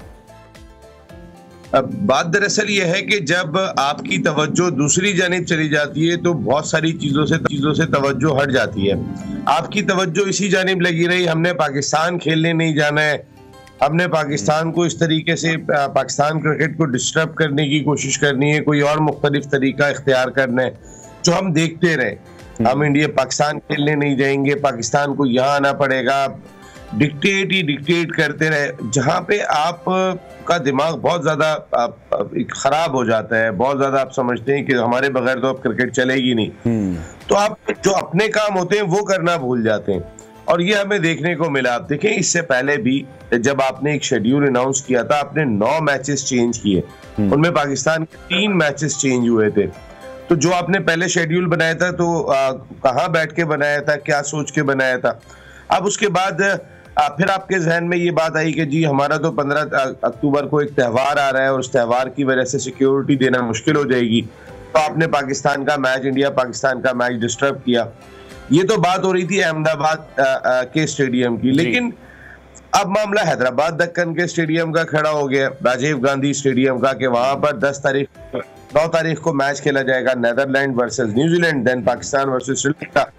बात दरअसल ये है कि जब आपकी तवज्जो दूसरी जानिब चली जाती है तो बहुत सारी चीजों से तवज्जो हट जाती है। आपकी तवज्जो इसी जानिब लगी रही, हमने पाकिस्तान खेलने नहीं जाना है, हमने पाकिस्तान को इस तरीके से पाकिस्तान क्रिकेट को डिस्टर्ब करने की कोशिश करनी है, कोई और मुख्तलिफ तरीका इख्तियार करना है जो हम देखते रहे। हम इंडिया पाकिस्तान खेलने नहीं जाएंगे, पाकिस्तान को यहाँ आना पड़ेगा, डिक्टेट करते रहे, जहाँ पे आप का दिमाग बहुत ज्यादा खराब हो जाता है। बहुत ज्यादा आप समझते हैं कि हमारे बगैर तो अब क्रिकेट चलेगी नहीं, तो आप जो अपने काम होते हैं वो करना भूल जाते हैं और ये हमें देखने को मिला। आप देखें, इससे पहले भी जब आपने एक शेड्यूल अनाउंस किया था, आपने 9 मैचेस चेंज किए, उनमें पाकिस्तान के 3 मैचेस चेंज हुए थे। तो जो आपने पहले शेड्यूल बनाया था तो कहाँ बैठ के बनाया था, क्या सोच के बनाया था? अब उसके बाद फिर आपके जहन में ये बात आई कि जी हमारा तो 15 अक्टूबर को एक त्यौहार आ रहा है और उस त्यौहार की वजह से सिक्योरिटी देना मुश्किल हो जाएगी, तो आपने पाकिस्तान का मैच, इंडिया पाकिस्तान का मैच डिस्टर्ब किया। ये तो बात हो रही थी अहमदाबाद के स्टेडियम की, लेकिन अब मामला हैदराबाद दक्कन के स्टेडियम का खड़ा हो गया, राजीव गांधी स्टेडियम का, कि वहां पर 9 तारीख को मैच खेला जाएगा, Netherland versus New Zealand, then Pakistan versus Sri Lanka.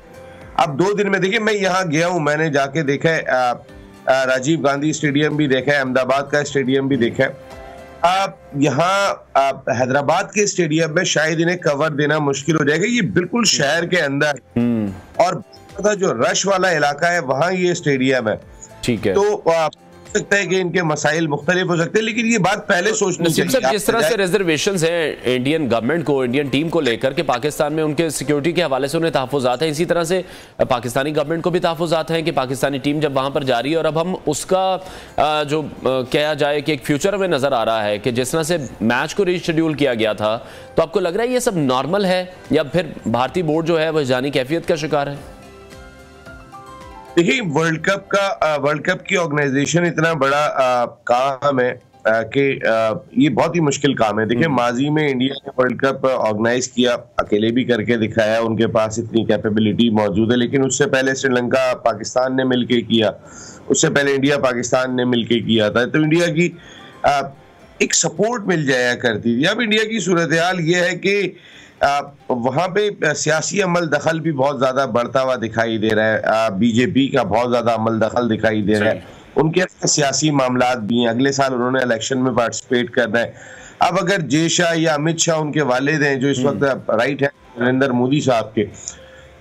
अब 2 दिन में देखिए, मैं यहाँ गया हूँ, मैंने जाके देखा है राजीव गांधी स्टेडियम भी देखा है, अहमदाबाद का स्टेडियम भी देखा है। आप यहाँ हैदराबाद के स्टेडियम में शायद इन्हें कवर देना मुश्किल हो जाएगा, ये बिल्कुल शहर के अंदर और जो रश वाला इलाका है वहां ये स्टेडियम है। ठीक है, तो हो सकता है कि इनके मसाइल मुख्तलिफ हो सकते हैं, लेकिन ये बात पहले सोचनी चाहिए। जिस तरह से रिजर्वेशंस हैं इंडियन गवर्नमेंट को, इंडियन टीम को लेकर के पाकिस्तान में उनके सिक्योरिटी के हवाले से उन्हें तहफ़्फ़ुज़ात हैं, इसी तरह से पाकिस्तानी गवर्नमेंट को भी तहफ़्फ़ुज़ात हैं कि पाकिस्तानी टीम जब वहां पर जा रही है, और अब हम उसका जो कहा जाए कि एक फ्यूचर हमें नजर आ रहा है कि जिस तरह से मैच को रीशेड्यूल किया गया था, तो आपको लग रहा है ये सब नॉर्मल है या फिर भारतीय बोर्ड जो है वह जानी कैफियत का शिकार है? देखिए, वर्ल्ड कप की ऑर्गेनाइजेशन इतना बड़ा काम है कि ये बहुत ही मुश्किल काम है। देखिए, माजी में इंडिया ने वर्ल्ड कप ऑर्गेनाइज किया, अकेले भी करके दिखाया, उनके पास इतनी कैपेबिलिटी मौजूद है, लेकिन उससे पहले श्रीलंका पाकिस्तान ने मिलके किया, उससे पहले इंडिया पाकिस्तान ने मिलके किया था, तो इंडिया की एक सपोर्ट मिल जाया करती थी। अब इंडिया की सूरत हाल ये है कि वहां पे सियासी अमल दखल भी बहुत ज्यादा बढ़ता हुआ दिखाई दे रहा है, बीजेपी का बहुत ज्यादा अमल दखल दिखाई दे रहा है, उनके सियासी मामलात भी हैं, अगले साल उन्होंने इलेक्शन में पार्टिसिपेट करना है। अब अगर जय शाह या अमित शाह उनके वालिद हैं जो इस वक्त राइट है नरेंद्र मोदी साहब के,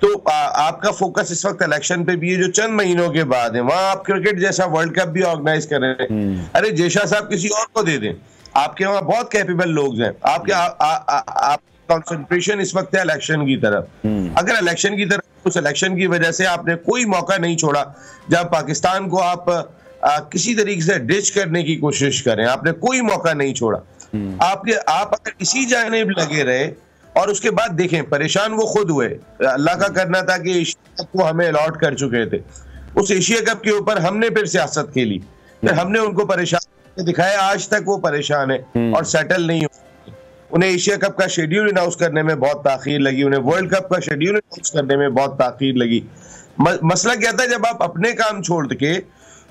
तो आपका फोकस इस वक्त इलेक्शन पे भी है जो चंद महीनों के बाद है, वहां आप क्रिकेट जैसा वर्ल्ड कप भी ऑर्गेनाइज कर रहे हैं। अरे जय शाह साहब किसी और को दे दें, आपके वहां बहुत कैपेबल लोग हैं, आपके कंसंट्रेशन इस वक्त है इलेक्शन की तरफ। अगर इलेक्शन की तरफ, उस इलेक्शन की वजह से आपने कोई मौका नहीं छोड़ा जब पाकिस्तान को आप किसी तरीके से डिच करने की कोशिश करें, आपने कोई मौका नहीं छोड़ा। आप अगर इसी जानिब लगे रहे और उसके बाद देखें, परेशान वो खुद हुए, अल्लाह का करना था कि एशिया कप को हमें अलॉट कर चुके थे, उस एशिया कप के ऊपर हमने फिर सियासत खेली, फिर हमने उनको परेशान दिखाया, आज तक वो परेशान है और सेटल नहीं हो। उन्हें एशिया कप का शेड्यूल अनाउंस करने में बहुत ताखीर लगी, उन्हें वर्ल्ड कप का शेड्यूल अनाउंस करने में बहुत ताखीर लगी। मसला क्या था, जब आप अपने काम छोड़ के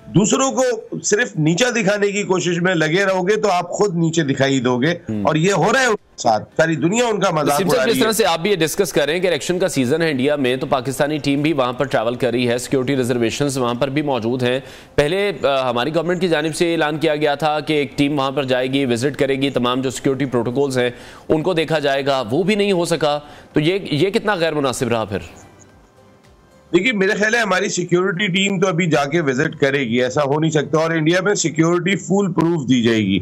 दूसरों को सिर्फ नीचा दिखाने की कोशिश में लगे रहोगे तो आप खुद नीचे दिखाई दोगे, और ये हो रहा है उनके साथ, सारी दुनिया उनका मजाक उड़ा रही है। जिस तरह से आप भी ये डिस्कस कर रहे हैं कि इलेक्शन का सीजन है इंडिया में, तो पाकिस्तानी टीम भी वहां पर ट्रैवल कर रही है, सिक्योरिटी रिजर्वेशंस वहां पर भी मौजूद हैं। पहले हमारी गवर्नमेंट की जानिब से ऐलान किया गया था कि एक टीम वहां पर जाएगी, विजिट करेगी, तमाम जो सिक्योरिटी प्रोटोकॉल्स हैं उनको देखा जाएगा, वो भी नहीं हो सका, तो ये कितना गैर मुनासिब रहा फिर? देखिए, मेरा ख्याल है हमारी सिक्योरिटी टीम तो अभी जाके विजिट करेगी, ऐसा हो नहीं सकता, और इंडिया में सिक्योरिटी फुल प्रूफ दी जाएगी।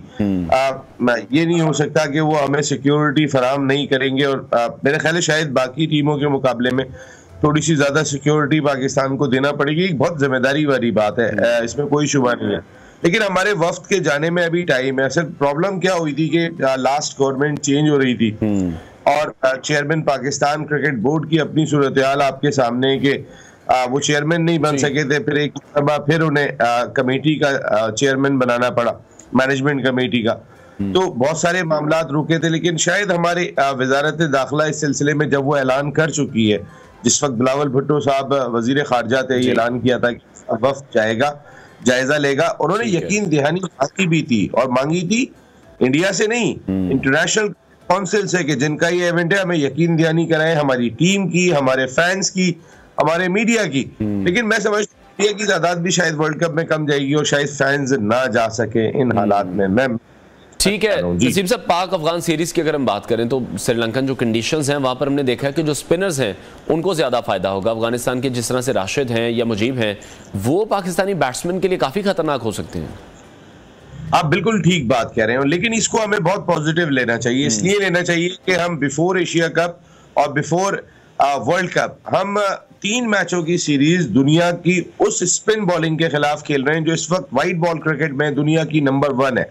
ये नहीं हो सकता कि वो हमें सिक्योरिटी फराहम नहीं करेंगे, और मेरा ख्याल है शायद बाकी टीमों के मुकाबले में थोड़ी सी ज्यादा सिक्योरिटी पाकिस्तान को देना पड़ेगी। एक बहुत जिम्मेदारी वाली बात है, इसमें कोई शुबा नहीं है, लेकिन हमारे वफ्द के जाने में अभी टाइम है। असल प्रॉब्लम क्या हुई थी कि लास्ट गवर्नमेंट चेंज हो रही थी और चेयरमैन पाकिस्तान क्रिकेट बोर्ड की अपनी सूरत हाल आपके सामने के वो चेयरमैन नहीं बन सके थे, फिर एक दफा फिर उन्हें कमेटी का चेयरमैन बनाना पड़ा, मैनेजमेंट कमेटी का, तो बहुत सारे मामलात रुके थे। लेकिन शायद हमारी वजारत दाखिला इस सिलसिले में जब वो ऐलान कर चुकी है, जिस वक्त बिलावल भुट्टो साहब वजीर खारजा थे, ये ऐलान किया था कि वफ्द जाएगा, जायजा लेगा, उन्होंने यकीन दहानी मांगी भी थी, और मांगी थी इंडिया से नहीं, इंटरनेशनल काउंसिल से, कि जिनका ये इवेंट है हमें यकीन दहानी कराएं, हमारी टीम की, हमारे फैंस की, हमारे मीडिया की। लेकिन मैं समझता हूं मीडिया की तादाद भी शायद वर्ल्ड कप में कम जाएगी और शायद फैंस ना जा सके इन हालात में। मैं ठीक है नसीम साहब, पाक अफगान सीरीज की अगर हम बात करें तो श्रीलंकन जो कंडीशंस हैं वहां पर हमने देखा है कि जो स्पिनर्स हैं उनको ज्यादा फायदा होगा। अफगानिस्तान के जिस तरह से राशिद हैं या मुजीब हैं, वो पाकिस्तानी बैट्समैन के लिए काफी खतरनाक हो सकते हैं। आप बिल्कुल ठीक बात कह रहे हैं, लेकिन इसको हमें बहुत पॉजिटिव लेना चाहिए। इसलिए लेना चाहिए कि हम बिफोर एशिया कप और बिफोर वर्ल्ड कप हम 3 मैचों की सीरीज दुनिया की उस स्पिन बॉलिंग के खिलाफ खेल रहे हैं जो इस वक्त वाइट बॉल क्रिकेट में दुनिया की नंबर 1 है।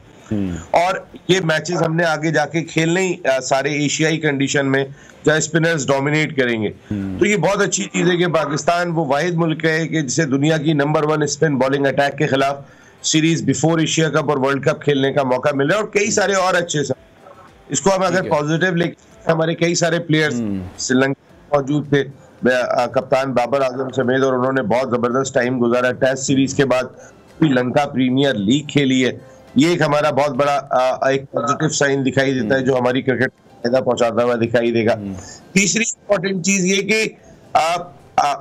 और ये मैचेस हमने आगे जाके खेलने ही सारे एशियाई कंडीशन में जहाँ स्पिनर्स डोमिनेट करेंगे। तो ये बहुत अच्छी चीज है कि पाकिस्तान वो वाहिद मुल्क है कि जिसे दुनिया की नंबर 1 स्पिन बॉलिंग अटैक के खिलाफ सीरीज बिफोर एशिया कप और वर्ल्ड कप खेलने का मौका मिल रहा है, और कई सारे और अच्छे से इसको हम अगर पॉजिटिव लेके, हमारे कई सारे प्लेयर्स श्रीलंका मौजूद थे, कप्तान बाबर आजम समेत, और उन्होंने बहुत जबरदस्त टाइम गुजारा। टेस्ट सीरीज के बाद श्रीलंका प्रीमियर लीग खेली है, ये एक हमारा बहुत बड़ा एक पॉजिटिव साइन दिखाई देता है जो हमारी क्रिकेट फायदा पहुंचाता हुआ दिखाई देगा। तीसरी इंपॉर्टेंट चीज ये कि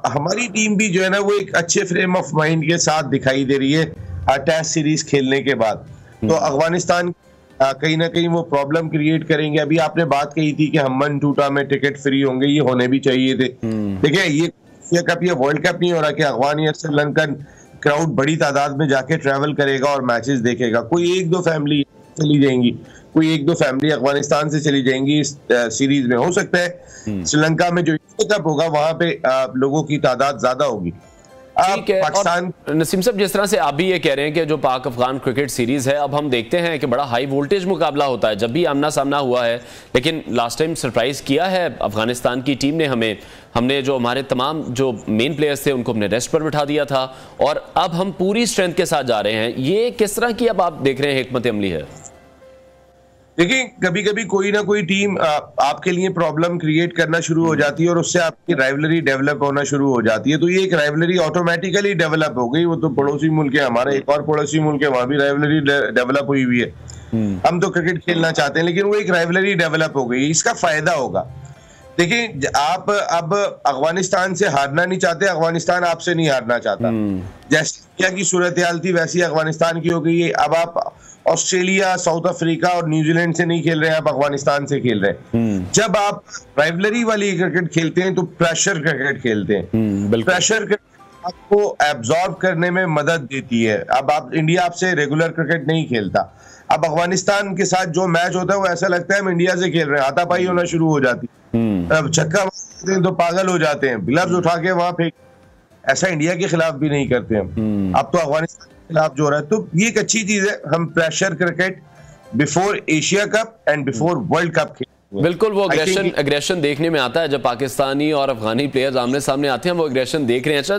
हमारी टीम भी जो है ना वो एक अच्छे फ्रेम ऑफ माइंड के साथ दिखाई दे रही है टेस्ट सीरीज खेलने के बाद। तो अफगानिस्तान कहीं ना कहीं वो प्रॉब्लम क्रिएट करेंगे। अभी आपने बात कही थी कि हमन टूटा में टिकट फ्री होंगे, ये होने भी चाहिए थे। देखिए ये कप, ये वर्ल्ड कप नहीं हो रहा कि अफगान या श्रीलंकन क्राउड बड़ी तादाद में जाके ट्रैवल करेगा और मैचेस देखेगा। कोई एक दो फैमिली चली जाएंगी, कोई एक दो फैमिली अफगानिस्तान से चली जाएंगी इस सीरीज में। हो सकता है श्रीलंका में जो कप होगा वहां पे लोगों की तादाद ज्यादा होगी। पाकिस्तान, नसीम साहब, जिस तरह से आप भी ये कह रहे हैं कि जो पाक अफगान क्रिकेट सीरीज है, अब हम देखते हैं कि बड़ा हाई वोल्टेज मुकाबला होता है। जब भी आमना सामना हुआ है, लेकिन लास्ट टाइम सरप्राइज किया है अफगानिस्तान की टीम ने हमें। हमने जो हमारे तमाम जो मेन प्लेयर्स थे उनको हमने रेस्ट पर बिठा दिया था, और अब हम पूरी स्ट्रेंथ के साथ जा रहे हैं। ये किस तरह की अब आप देख रहे हैं हिकमत अमली है? देखिए, कभी कभी कोई ना कोई टीम आपके लिए प्रॉब्लम क्रिएट करना शुरू हो जाती है और उससे आपकी राइवलरी डेवलप होना शुरू हो जाती है। तो ये एक राइवलरी ऑटोमेटिकली डेवलप हो गई। वो तो पड़ोसी मुल्क है, हमारा एक और पड़ोसी मुल्क है, वहां भी राइवलरी डेवलप हुई हुई है। हम तो क्रिकेट खेलना चाहते हैं, लेकिन वो एक राइवलरी डेवलप हो गई। इसका फायदा होगा। देखिए, आप अब अफगानिस्तान से हारना नहीं चाहते, अफगानिस्तान आपसे नहीं हारना चाहता। जैसे इंडिया की सूरत हाल थी वैसी अफगानिस्तान की हो गई है। अब आप ऑस्ट्रेलिया, साउथ अफ्रीका और न्यूजीलैंड से नहीं खेल रहे हैं, आप अफगानिस्तान से खेल रहे हैं। जब आप राइवलरी वाली क्रिकेट खेलते हैं तो प्रेशर क्रिकेट खेलते हैं। प्रेशर क्रिकेट आपको एब्जॉर्ब करने में मदद देती है। अब आप इंडिया आपसे रेगुलर क्रिकेट नहीं खेलता। अब अफगानिस्तान के साथ जो मैच होता है वो ऐसा लगता है हम इंडिया से खेल रहे हैं। हाथापाई होना शुरू हो जाती है, अब छक्का मारते हैं तो पागल हो जाते हैं, ग्लव्स उठा के वहां फेंक। ऐसा इंडिया के खिलाफ भी नहीं करते हम। अब तो अफगानिस्तान के खिलाफ जो हो रहा है, तो ये एक अच्छी चीज है। हम pressure cricket before Asia cup and before world cup खेल। बिल्कुल, वो एग्रेशन देखने में आता है जब पाकिस्तानी और अफगानी प्लेयर्स आमने सामने आते हैं, वो एग्रेशन देख रहे हैं। अच्छा,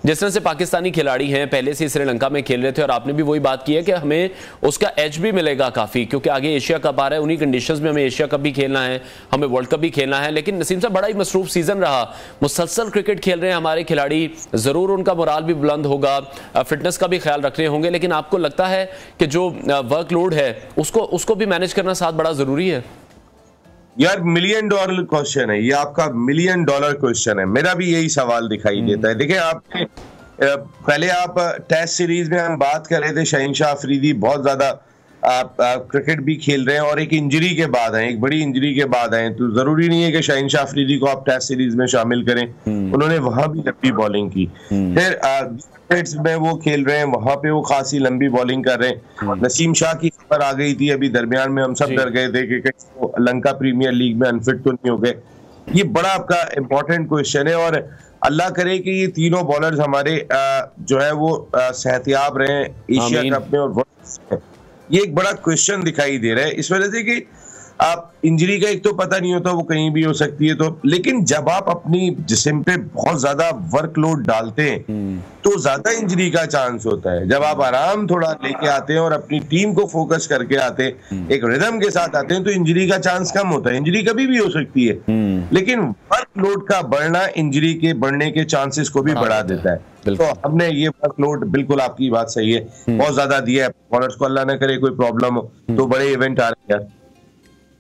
जिस तरह से पाकिस्तानी खिलाड़ी हैं, पहले से श्रीलंका में खेल रहे थे, और आपने भी वही बात की है कि हमें उसका एज भी मिलेगा काफी, क्योंकि आगे एशिया कप आ रहा है। उन्हीं कंडीशंस में हमें एशिया कप भी खेलना है, हमें वर्ल्ड कप भी खेलना है। लेकिन नसीम साहब, बड़ा ही मसरूफ सीजन रहा, मुसलसल क्रिकेट खेल रहे हैं हमारे खिलाड़ी। जरूर उनका मोराल भी बुलंद होगा, फिटनेस का भी ख्याल रख रहे होंगे, लेकिन आपको लगता है कि जो वर्कलोड है उसको भी मैनेज करना साथ बड़ा जरूरी है? यार, $1 मिलियन क्वेश्चन है ये, आपका $1 मिलियन क्वेश्चन है। मेरा भी यही सवाल दिखाई देता है। देखिए, आपने पहले आप टेस्ट सीरीज में हम बात कर रहे थे, शहनशाह अफरीदी बहुत ज्यादा क्रिकेट भी खेल रहे हैं और एक इंजरी के बाद आए, एक बड़ी इंजरी के बाद आए। तो जरूरी नहीं है कि शहनशाह अफरीदी को आप टेस्ट सीरीज में शामिल करें। उन्होंने वहां भी लंबी बॉलिंग की। फिर में वो खेल रहे हैं, वहां पे वो खासी लंबी बॉलिंग कर रहे हैं। नसीम शाह की खबर आ गई थी अभी दरमियान में, हम सब डर गए थे कि वो लंका प्रीमियर लीग में अनफिट तो नहीं हो गए। ये बड़ा आपका इंपॉर्टेंट क्वेश्चन है, और अल्लाह करे कि ये तीनों बॉलर्स हमारे जो है वो सेहतयाब रहे एशिया कप में और वर्ल्ड में। ये एक बड़ा क्वेश्चन दिखाई दे रहा है इस वजह से कि आप इंजरी का एक तो पता नहीं होता, वो कहीं भी हो सकती है। तो लेकिन जब आप अपनी जिस्म पे बहुत ज्यादा वर्कलोड डालते हैं तो ज्यादा इंजरी का चांस होता है। जब आप आराम थोड़ा लेके आते हैं और अपनी टीम को फोकस करके आते हैं, एक रिदम के साथ आते हैं, तो इंजरी का चांस कम होता है। इंजरी कभी भी हो सकती है, लेकिन वर्कलोड का बढ़ना इंजरी के बढ़ने के चांसेस को भी बढ़ा देता है। तो हमने ये वर्कलोड, बिल्कुल आपकी बात सही है, बहुत ज्यादा दिया है बॉलर्स को। अल्लाह न करे कोई प्रॉब्लम हो तो बड़े इवेंट आ रहे हैं।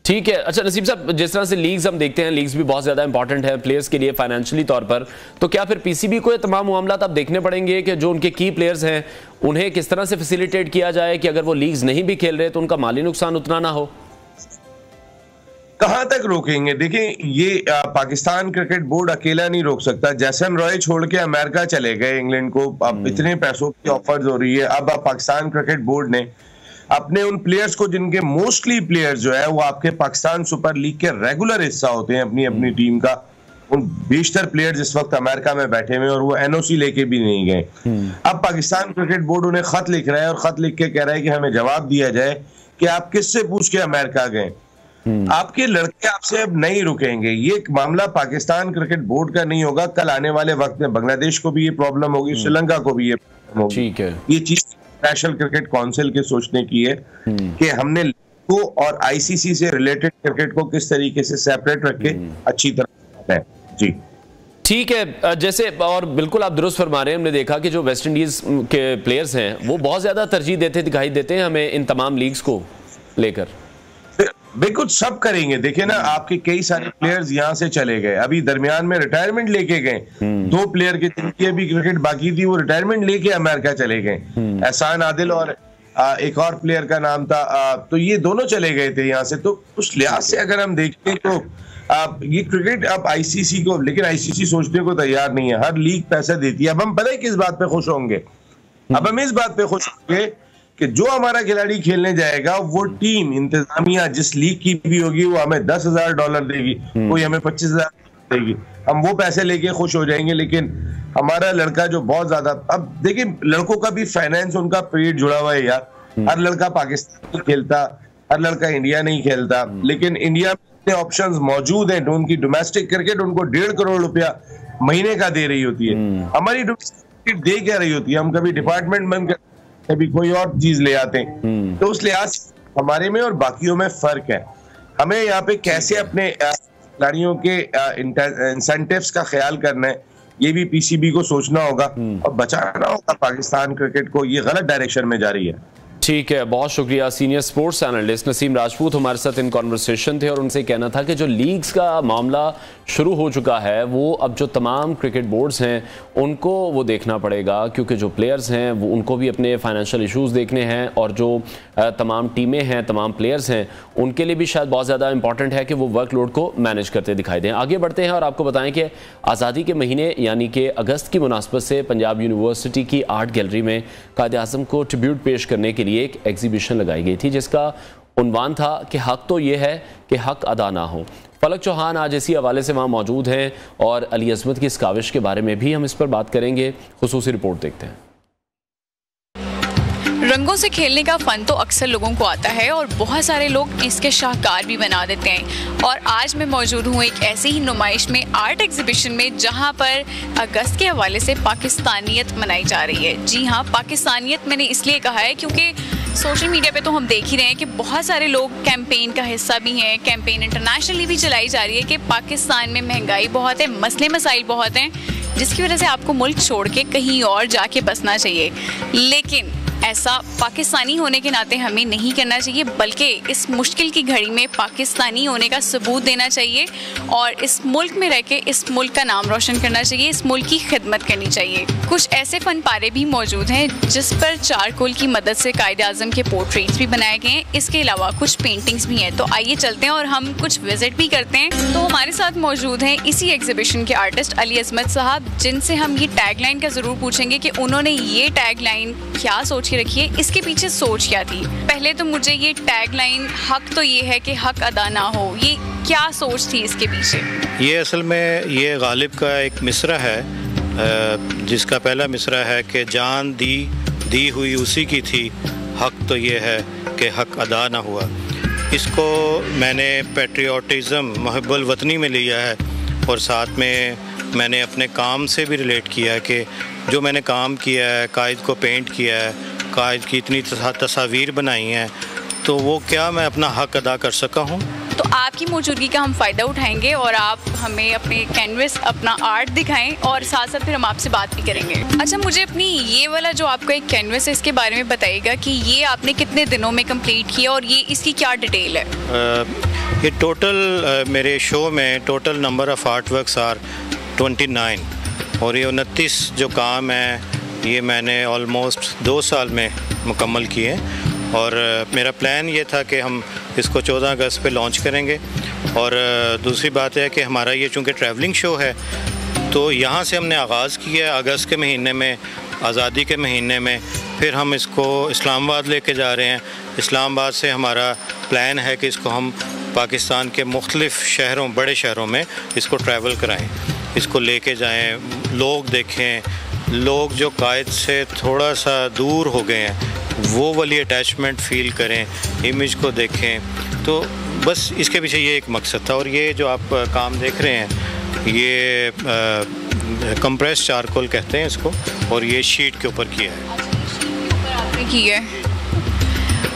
ठीक है। अच्छा नसीम साहब, जिस तरह से लीग्स हम देखते हैं, लीग्स भी बहुत ज्यादा इंपॉर्टेंट है प्लेयर्स के लिए फाइनेंशियली तौर पर, तो क्या फिर पीसीबी को ये तमाम मामला अब देखने पड़ेंगे कि जो उनके की प्लेयर्स हैं उन्हें किस तरह से फैसिलिटेट किया जाए कि अगर वो लीग्स नहीं भी खेल रहे तो उनका माली नुकसान उतना ना हो? कहां तक रोकेंगे? देखिए, ये पाकिस्तान क्रिकेट बोर्ड अकेला नहीं रोक सकता। जैसन रॉय छोड़ के अमेरिका चले गए इंग्लैंड को, अब इतने पैसों की ऑफर्स हो रही है। अब पाकिस्तान क्रिकेट बोर्ड ने अपने उन प्लेयर्स को, जिनके मोस्टली प्लेयर्स जो है वो आपके पाकिस्तान सुपर लीग के रेगुलर हिस्सा होते हैं अपनी अपनी टीम का, उन बेशतर प्लेयर्स इस वक्त अमेरिका में बैठे हुए और वो एनओसी लेके भी नहीं गए। अब पाकिस्तान क्रिकेट बोर्ड उन्हें खत लिख रहा है और खत लिख के कह रहा है कि हमें जवाब दिया जाए कि आप किससे पूछ के अमेरिका गए। आपके लड़के आपसे अब नहीं रुकेंगे। ये मामला पाकिस्तान क्रिकेट बोर्ड का नहीं होगा, कल आने वाले वक्त में बांग्लादेश को भी ये प्रॉब्लम होगी, श्रीलंका को भी ये प्रॉब्लम होगी। ठीक है, ये चीज नेशनल क्रिकेट काउंसिल के सोचने की है कि हमने को और आईसीसी से रिलेटेड क्रिकेट को किस तरीके से सेपरेट रख के अच्छी तरह है। जी ठीक है, जैसे और बिल्कुल आप दुरुस्त फरमा रहे हैं, हमने देखा कि जो वेस्ट इंडीज के प्लेयर्स हैं वो बहुत ज्यादा तरजीह दिखाई देते हैं हमें इन तमाम लीग्स को लेकर। बिल्कुल सब करेंगे। देखिए ना, आपके कई सारे प्लेयर्स यहाँ से चले गए, अभी दरमियान में रिटायरमेंट लेके गए। 2 प्लेयर की जिनकी अभी क्रिकेट बाकी थी वो रिटायरमेंट लेके अमेरिका चले गए, एहसान आदिल और एक और प्लेयर का नाम था, तो ये दोनों चले गए थे यहाँ से। तो उस लिहाज से अगर हम देखें तो ये क्रिकेट अब आईसीसी को, लेकिन आईसीसी सोचने को तैयार नहीं है। हर लीग पैसा देती है। अब हम पता है किस बात पे खुश होंगे? अब हम इस बात पे खुश होंगे कि जो हमारा खिलाड़ी खेलने जाएगा वो टीम इंतजामिया जिस लीग की भी होगी वो हमें $10,000 देगी, कोई हमें 25,000 देगी, हम वो पैसे लेके खुश हो जाएंगे। लेकिन हमारा लड़का जो बहुत ज्यादा, अब देखिए लड़कों का भी फाइनेंस, उनका पेट जुड़ा हुआ है यार। हर लड़का पाकिस्तान नहीं खेलता, हर लड़का इंडिया नहीं खेलता, लेकिन इंडिया में ऑप्शंस मौजूद हैं। उनकी डोमेस्टिक क्रिकेट उनको 1.5 करोड़ रुपया महीने का दे रही होती है। हमारी डोमेस्टिक क्रिकेट दे क्या रही होती है? हम कभी डिपार्टमेंट बंद कर, कभी कोई और चीज ले आते हैं। तो उस लिहाज से हमारे में और बाकियों में फर्क है। हमें यहाँ पे कैसे अपने खिलाड़ियों के इंसेंटिव्स का ख्याल करना है, ये भी पीसीबी को सोचना होगा और बचाना होगा पाकिस्तान क्रिकेट को। ये गलत डायरेक्शन में जा रही है। ठीक है, बहुत शुक्रिया। Senior sports analyst Naseem Rajput हमारे साथ इन कॉन्वर्सेशन थे और उनसे कहना था कि जो लीग्स का मामला शुरू हो चुका है वो अब जो तमाम क्रिकेट बोर्ड्स हैं उनको वो देखना पड़ेगा, क्योंकि जो प्लेयर्स हैं वो उनको भी अपने फाइनेंशियल इश्यूज़ देखने हैं और जो तमाम टीमें हैं, तमाम प्लेयर्स हैं, उनके लिए भी शायद बहुत ज़्यादा इंपॉर्टेंट है कि वो वर्कलोड को मैनेज करते दिखाई दें। आगे बढ़ते हैं और आपको बताएं कि आज़ादी के महीने यानी कि अगस्त की मुनासबत से पंजाब यूनिवर्सिटी की आर्ट गैलरी में कायद-ए-आज़म को ट्रिब्यूट पेश करने के लिए एक एग्जीबिशन लगाई गई थी जिसका उन्वान था कि हक तो ये है कि हक अदा ना हो। फलक चौहान आज इसी हवाले से वहाँ मौजूद हैं और अली अज़मत की इस काविश के बारे में भी हम इस पर बात करेंगे। खुसूसी रिपोर्ट देखते हैं। रंगों से खेलने का फन तो अक्सर लोगों को आता है और बहुत सारे लोग इसके शाहकार भी बना देते हैं। और आज मैं मौजूद हूँ एक ऐसी ही नुमाइश में, आर्ट एग्जीबिशन में, जहाँ पर अगस्त के हवाले से पाकिस्तानियत मनाई जा रही है। जी हाँ, पाकिस्तानियत मैंने इसलिए कहा है क्योंकि सोशल मीडिया पे तो हम देख ही रहे हैं कि बहुत सारे लोग कैंपेन का हिस्सा भी हैं। कैंपेन इंटरनेशनली भी चलाई जा रही है कि पाकिस्तान में महंगाई बहुत है, मसले मसाइल बहुत हैं, जिसकी वजह से आपको मुल्क छोड़ के कहीं और जाके बसना चाहिए। लेकिन ऐसा पाकिस्तानी होने के नाते हमें नहीं करना चाहिए, बल्कि इस मुश्किल की घड़ी में पाकिस्तानी होने का सबूत देना चाहिए और इस मुल्क में रह के इस मुल्क का नाम रोशन करना चाहिए, इस मुल्क की खिदमत करनी चाहिए। कुछ ऐसे फन पारे भी मौजूद हैं जिस पर चारकोल की मदद से कायद-ए-आज़म के पोर्ट्रेट्स भी बनाए गए हैं। इसके अलावा कुछ पेंटिंग्स भी हैं। तो आइए चलते हैं और हम कुछ विजिट भी करते हैं। तो हमारे साथ मौजूद हैं इसी एग्जीबिशन के आर्टिस्ट अली अज़मत साहब, जिनसे हम ये टैगलाइन का ज़रूर पूछेंगे कि उन्होंने ये टैगलाइन क्या सोच के रखी है, इसके पीछे सोच क्या थी। पहले तो मुझे ये टैगलाइन हक तो ये है कि हक अदा ना हो, ये क्या सोच थी इसके पीछे? ये असल में ये गालिब का एक मिसरा है जिसका पहला मिसरा है कि जान दी हुई उसी की थी, हक तो ये है कि हक अदा ना हुआ। इसको मैंने पैट्रियोटिज़म महब्बुल वतनी में लिया है और साथ में मैंने अपने काम से भी रिलेट किया है कि जो मैंने काम किया है, कायद को पेंट किया है, कायद की इतनी तस्वीर बनाई हैं, तो वो क्या मैं अपना हक अदा कर सका हूँ। तो आपकी मौजूदगी का हम फ़ायदा उठाएंगे और आप हमें अपने कैनवस, अपना आर्ट दिखाएं और साथ साथ फिर हम आपसे बात भी करेंगे। अच्छा, मुझे अपनी ये वाला जो आपका एक कैनवस है इसके बारे में बताइएगा कि ये आपने कितने दिनों में कंप्लीट किया और ये इसकी क्या डिटेल है? ये टोटल मेरे शो में total number of art works are 29 और ये 29 जो काम है ये मैंने ऑलमोस्ट 2 साल में मुकम्मल किए और मेरा प्लान ये था कि हम इसको 14 अगस्त पे लॉन्च करेंगे। और दूसरी बात है कि हमारा ये चूँकि ट्रैवलिंग शो है तो यहाँ से हमने आगाज़ किया अगस्त के महीने में, आज़ादी के महीने में, फिर हम इसको इस्लामाबाद लेके जा रहे हैं। इस्लामाबाद से हमारा प्लान है कि इसको हम पाकिस्तान के मुख्तलिफ़ शहरों, बड़े शहरों में इसको ट्रैवल कराएँ, इसको लेके जाएँ, लोग देखें, लोग जो कायद से थोड़ा सा दूर हो गए हैं वो वाली अटैचमेंट फ़ील करें, इमेज को देखें। तो बस इसके पीछे ये एक मकसद था। और ये जो आप काम देख रहे हैं ये कंप्रेस चारकोल कहते हैं इसको और ये शीट के ऊपर किया है। अच्छा, शीट के ऊपर आपने किया है।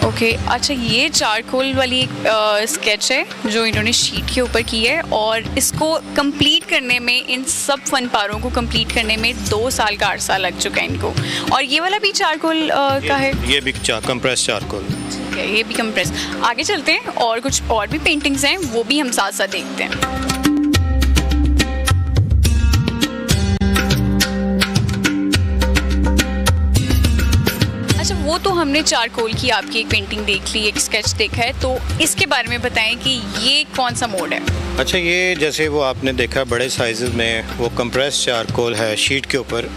ओके अच्छा, ये चारकोल वाली एक स्केच है जो इन्होंने शीट के ऊपर की है और इसको कंप्लीट करने में, इन सब फन पारों को कंप्लीट करने में 2 साल का अरसा लग चुका है इनको। और ये वाला भी चारकोल का है? ये भी कंप्रेस चारकोल, ठीक है, ये भी कंप्रेस। आगे चलते हैं और कुछ और भी पेंटिंग्स हैं, वो भी हम साथ साथ देखते हैं। अच्छा, वो तो हमने चारकोल की आपकी एक पेंटिंग देख ली, एक स्केच देखा है, तो इसके बारे में बताएं कि ये कौन सा मोड है? अच्छा, ये जैसे वो आपने देखा बड़े साइज़ में वो कंप्रेस चारकोल है शीट के ऊपर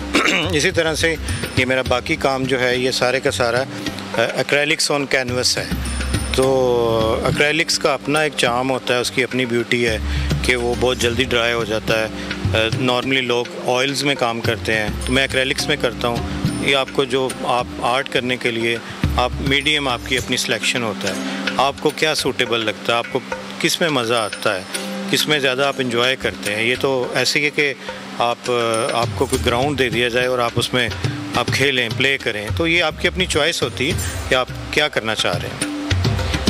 इसी तरह से ये मेरा बाकी काम जो है ये सारे का सारा एक्रेलिक्स ऑन कैनवस है। तो एक्रेलिक्स का अपना एक चार्म होता है, उसकी अपनी ब्यूटी है कि वो बहुत जल्दी ड्राई हो जाता है। नॉर्मली लोग ऑयल्स में काम करते हैं, तो मैं एक्रेलिक्स में करता हूँ। ये आपको जो आप आर्ट करने के लिए आप मीडियम आपकी अपनी सिलेक्शन होता है, आपको क्या सूटेबल लगता है, आपको किस में मज़ा आता है, किस में ज़्यादा आप इंजॉय करते हैं। ये तो ऐसे ही कि आपको कोई ग्राउंड दे दिया जाए और आप उसमें आप खेलें, प्ले करें, तो ये आपकी अपनी चॉइस होती है कि आप क्या करना चाह रहे हैं।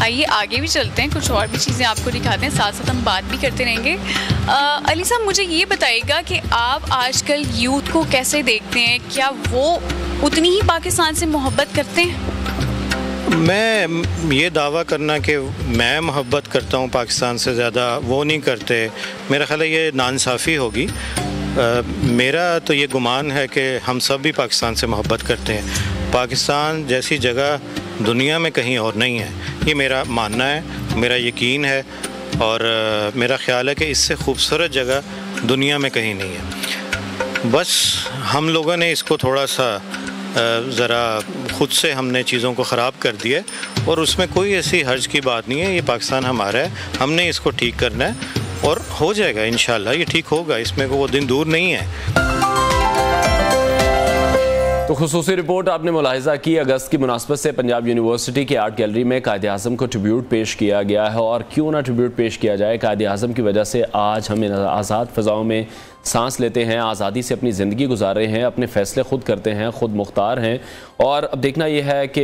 आइए आगे भी चलते हैं, कुछ और भी चीज़ें आपको दिखाते हैं, साथ साथ हम बात भी करते रहेंगे। अली साहब, मुझे ये बताइएगा कि आप आजकल यूथ को कैसे देखते हैं? क्या वो उतनी ही पाकिस्तान से मोहब्बत करते हैं? मैं ये दावा करना कि मैं मोहब्बत करता हूँ पाकिस्तान से ज़्यादा, वो नहीं करते, मेरा ख्याल है ये नाइंसाफ़ी होगी। मेरा तो ये गुमान है कि हम सब भी पाकिस्तान से मोहब्बत करते हैं। पाकिस्तान जैसी जगह दुनिया में कहीं और नहीं है, ये मेरा मानना है, मेरा यकीन है, और मेरा ख़्याल है कि इससे खूबसूरत जगह दुनिया में कहीं नहीं है। बस हम लोगों ने इसको थोड़ा सा ज़रा ख़ुद से हमने चीज़ों को ख़राब कर दिया, और उसमें कोई ऐसी हर्ज की बात नहीं है। ये पाकिस्तान हमारा है, हमने इसको ठीक करना है और हो जाएगा इंशाल्लाह, ये ठीक होगा, इसमें वो दिन दूर नहीं है। तो खुसूसी रिपोर्ट आपने मुलाहिजा की, अगस्त की मुनासबत से पंजाब यूनिवर्सिटी के आर्ट गैलरी में कायद आज़म को ट्रिब्यूट पेश किया गया है। और क्यों ना ट्रिब्यूट पेश किया जाए, कायद आज़म की वजह से आज हम इन आज़ाद फ़िज़ाओं में सांस लेते हैं, आज़ादी से अपनी ज़िंदगी गुजार रहे हैं, अपने फ़ैसले खुद करते हैं, खुद मुख्तार हैं। और अब देखना यह है कि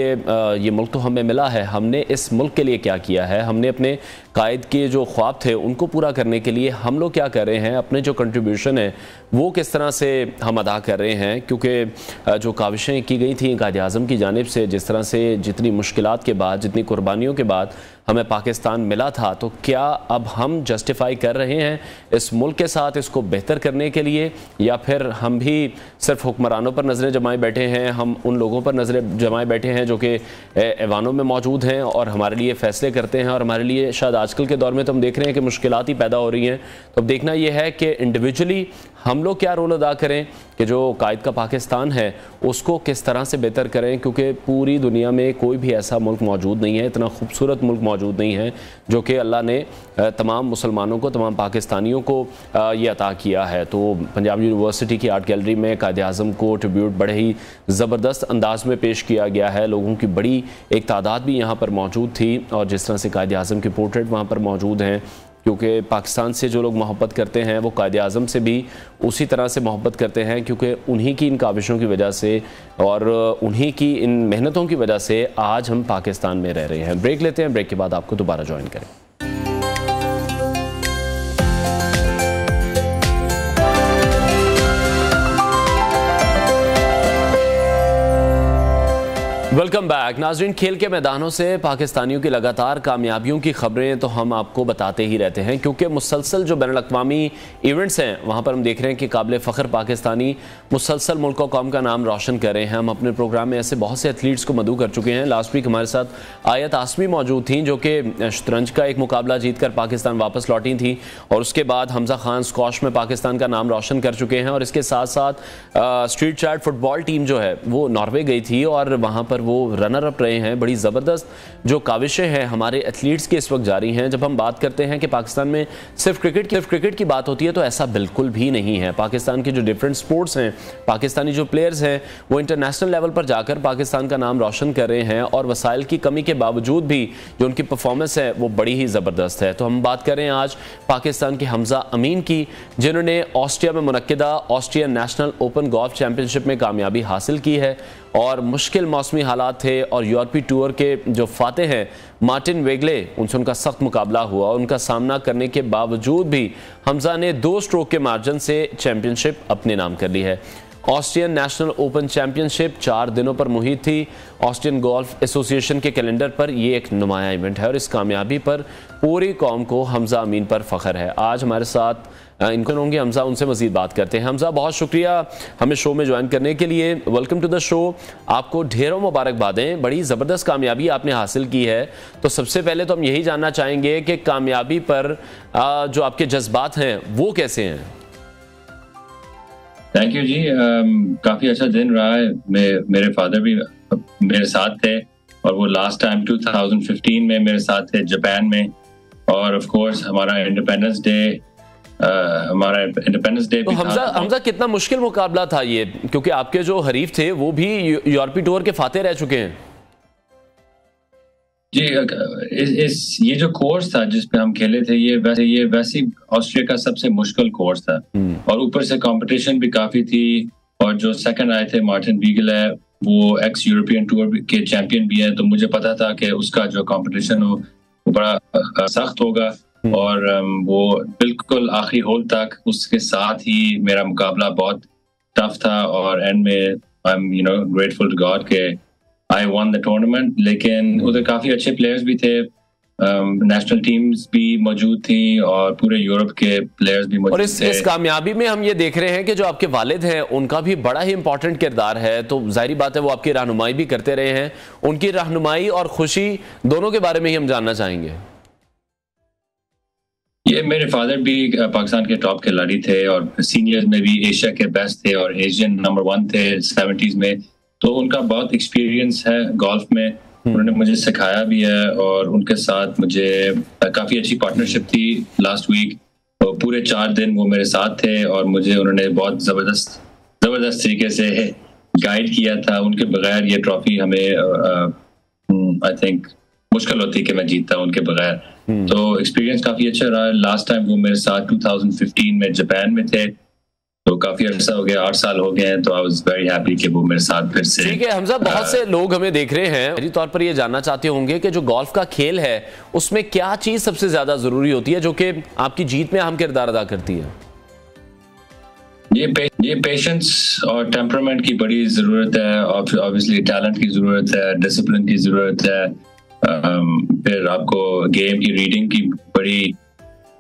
ये मुल्क तो हमें मिला है, हमने इस मुल्क के लिए क्या किया है, हमने अपने कायद के जो ख्वाब थे उनको पूरा करने के लिए हम लोग क्या कर रहे हैं, अपने जो कंट्रीब्यूशन है वो किस तरह से हम अदा कर रहे हैं। क्योंकि जो काविशें की गई थी कायद आज़म की जानिब से, जिस तरह से जितनी मुश्किलात के बाद, जितनी कुर्बानियों के बाद हमें पाकिस्तान मिला था, तो क्या अब हम जस्टिफाई कर रहे हैं इस मुल्क के साथ इसको बेहतर करने के लिए, या फिर हम भी सिर्फ हुक्मरानों पर नज़रें जमाए बैठे हैं, हम उन लोगों पर नज़रें जमाए बैठे हैं जो कि ऐवानों में मौजूद हैं और हमारे लिए फ़ैसले करते हैं। और हमारे लिए शायद आजकल के दौर में तो हम देख रहे हैं कि मुश्किलात ही पैदा हो रही हैं। तो अब देखना यह है कि इंडिविजुअली हम लोग क्या रोल अदा करें कि जो कायद का पाकिस्तान है उसको किस तरह से बेहतर करें, क्योंकि पूरी दुनिया में कोई भी ऐसा मुल्क मौजूद नहीं है, इतना खूबसूरत मुल्क मौजूद नहीं है जो कि अल्लाह ने तमाम मुसलमानों को, तमाम पाकिस्तानियों को ये अता किया है। तो पंजाब यूनिवर्सिटी की आर्ट गैलरी में कायद आज़म को ट्रिब्यूट बड़े ही ज़बरदस्त अंदाज में पेश किया गया है। लोगों की बड़ी एक तादाद भी यहाँ पर मौजूद थी, और जिस तरह से कायद आज़म के पोर्ट्रेट वहाँ पर मौजूद हैं, क्योंकि पाकिस्तान से जो लोग मोहब्बत करते हैं वो कायद आज़म से भी उसी तरह से मोहब्बत करते हैं, क्योंकि उन्हीं की इन काविशों की वजह से और उन्हीं की इन मेहनतों की वजह से आज हम पाकिस्तान में रह रहे हैं। ब्रेक लेते हैं, ब्रेक के बाद आपको दोबारा ज्वाइन करें। वेलकम बैक नाजरीन। खेल के मैदानों से पाकिस्तानियों की लगातार कामयाबियों की खबरें तो हम आपको बताते ही रहते हैं, क्योंकि मुसलसल जो बैनुल-अक़वामी इवेंट्स हैं वहाँ पर हम देख रहे हैं कि काबिल फ़ख्र पाकिस्तानी मुसलसल मुल्क और कौम का नाम रोशन कर रहे हैं। हम अपने प्रोग्राम में ऐसे बहुत से एथलीट्स को मदऊ कर चुके हैं। लास्ट वीक हमारे साथ आयत आसमी मौजूद थी जो कि शतरंज का एक मुकाबला जीत कर पाकिस्तान वापस लौटी थी, और उसके बाद हमजा खान स्कॉश में पाकिस्तान का नाम रोशन कर चुके हैं। और इसके साथ साथ स्ट्रीट चार्ट फुटबॉल टीम जो है वो नॉर्वे गई थी और वहाँ पर वो रनर अप रहे हैं। बड़ी ज़बरदस्त जो काविशें हैं हमारे एथलीट्स की इस वक्त जारी हैं। जब हम बात करते हैं कि पाकिस्तान में सिर्फ क्रिकेट की बात होती है, तो ऐसा बिल्कुल भी नहीं है। पाकिस्तान के जो डिफरेंट स्पोर्ट्स हैं, पाकिस्तानी जो प्लेयर्स हैं वो इंटरनेशनल लेवल पर जाकर पाकिस्तान का नाम रोशन कर रहे हैं, और वसाइल की कमी के बावजूद भी जो उनकी परफॉर्मेंस है वो बड़ी ही ज़बरदस्त है। तो हम बात करें आज पाकिस्तान के हमजा अमीन की, जिन्होंने ऑस्ट्रिया में मुनक्किदा Austrian National Open Golf Championship में कामयाबी हासिल की है। और मुश्किल मौसमी हालात थे और यूरोपीय टूर के जो फाते हैं मार्टिन वेगले, उनसे उनका सख्त मुकाबला हुआ। उनका सामना करने के बावजूद भी हमजा ने 2 स्ट्रोक के मार्जिन से चैंपियनशिप अपने नाम कर ली है। ऑस्ट्रियन नेशनल ओपन चैंपियनशिप 4 दिनों पर मुहित थी। ऑस्ट्रियन गोल्फ एसोसिएशन के कैलेंडर पर यह एक नुमाया इवेंट है और इस कामयाबी पर पूरी कौम को हमजा अमीन पर फख्र है। आज हमारे साथ इनको होंगे हमजा, उनसे मजीद बात करते हैं। हमजा, बहुत शुक्रिया हमें शो में ज्वाइन करने के लिए। Welcome to the show. आपको ढेरों मुबारकबादें, बड़ी ज़बरदस्त कामयाबी आपने हासिल की है। तो सबसे पहले तो हम यही जानना चाहेंगे कि कामयाबी पर जो आपके जज्बात हैं वो कैसे हैं? थैंक यू जी। काफ़ी अच्छा दिन रहा है। मेरे फादर भी मेरे साथ थे और वो लास्ट टाइम 2015 में मेरे साथ थे जापान में। और ऑफ कोर्स हमारा इंडिपेंडेंस डे तो हमजा कितना मुश्किल मुकाबला था ये, क्योंकि आपके जो हरीफ थे वो भी यूरोपीय टूर के फाते रह चुके हैं। जी, ये जो कोर्स था जिस पे हम खेले थे, ये वैसे ऑस्ट्रिया का सबसे मुश्किल कोर्स था और ऊपर से कंपटीशन भी काफी थी। और जो सेकंड आए थे मार्टिन वीगल है, वो एक्स यूरोपियन टूर के चैंपियन भी है, तो मुझे पता था कि उसका जो कंपटीशन हो वो बड़ा सख्त होगा। और वो बिल्कुल आखिरी होल तक उसके साथ ही मेरा मुकाबला बहुत टफ था और एंड में I am grateful to God के आई वन द टूर्नामेंट। लेकिन उधर काफी अच्छे प्लेयर्स भी थे, नेशनल टीम्स भी मौजूद थी और पूरे यूरोप के प्लेयर्स भी मौजूद थे। इस कामयाबी में हम ये देख रहे हैं कि जो आपके वालिद हैं उनका भी बड़ा ही इंपॉर्टेंट किरदार है। तो जाहिर बात है वो आपकी रहनुमाई भी करते रहे हैं। उनकी रहनुमाई और खुशी दोनों के बारे में ही हम जानना चाहेंगे। ये मेरे फादर भी पाकिस्तान के टॉप खिलाड़ी थे और सीनियर्स में भी एशिया के बेस्ट थे और एशियन नंबर 1 थे 70s में। तो उनका बहुत एक्सपीरियंस है गोल्फ में, उन्होंने मुझे सिखाया भी है और उनके साथ मुझे काफ़ी अच्छी पार्टनरशिप थी लास्ट वीक। तो पूरे 4 दिन वो मेरे साथ थे और मुझे उन्होंने बहुत ज़बरदस्त तरीके से गाइड किया था। उनके बगैर ये ट्रॉफी हमें आई थिंक मुश्किल होती कि मैं जीतता उनके बगैर। तो एक्सपीरियंस काफ़ी अच्छा रहा। लास्ट टाइम वो मेरे साथ 2015 में जापान में थे, तो काफी अर्सा हो गया, 8 साल हो गए हैं। तो आई वाज वेरी हैप्पी कि वो मेरे साथ फिर से। ठीक है हमजा, बहुत से लोग हमें देख रहे हैं, मेरी तौर पर ये जानना चाहते होंगे कि जो गोल्फ का खेल है उसमें क्या चीज सबसे ज्यादा जरूरी होती है जो कि आपकी जीत में अहम किरदार अदा करती है? ये पेशेंस और टेम्परामेंट की बड़ी जरूरत है, ऑब्वियसली टैलेंट की जरूरत है, डिसिप्लिन की जरूरत है, फिर आपको गेम की रीडिंग की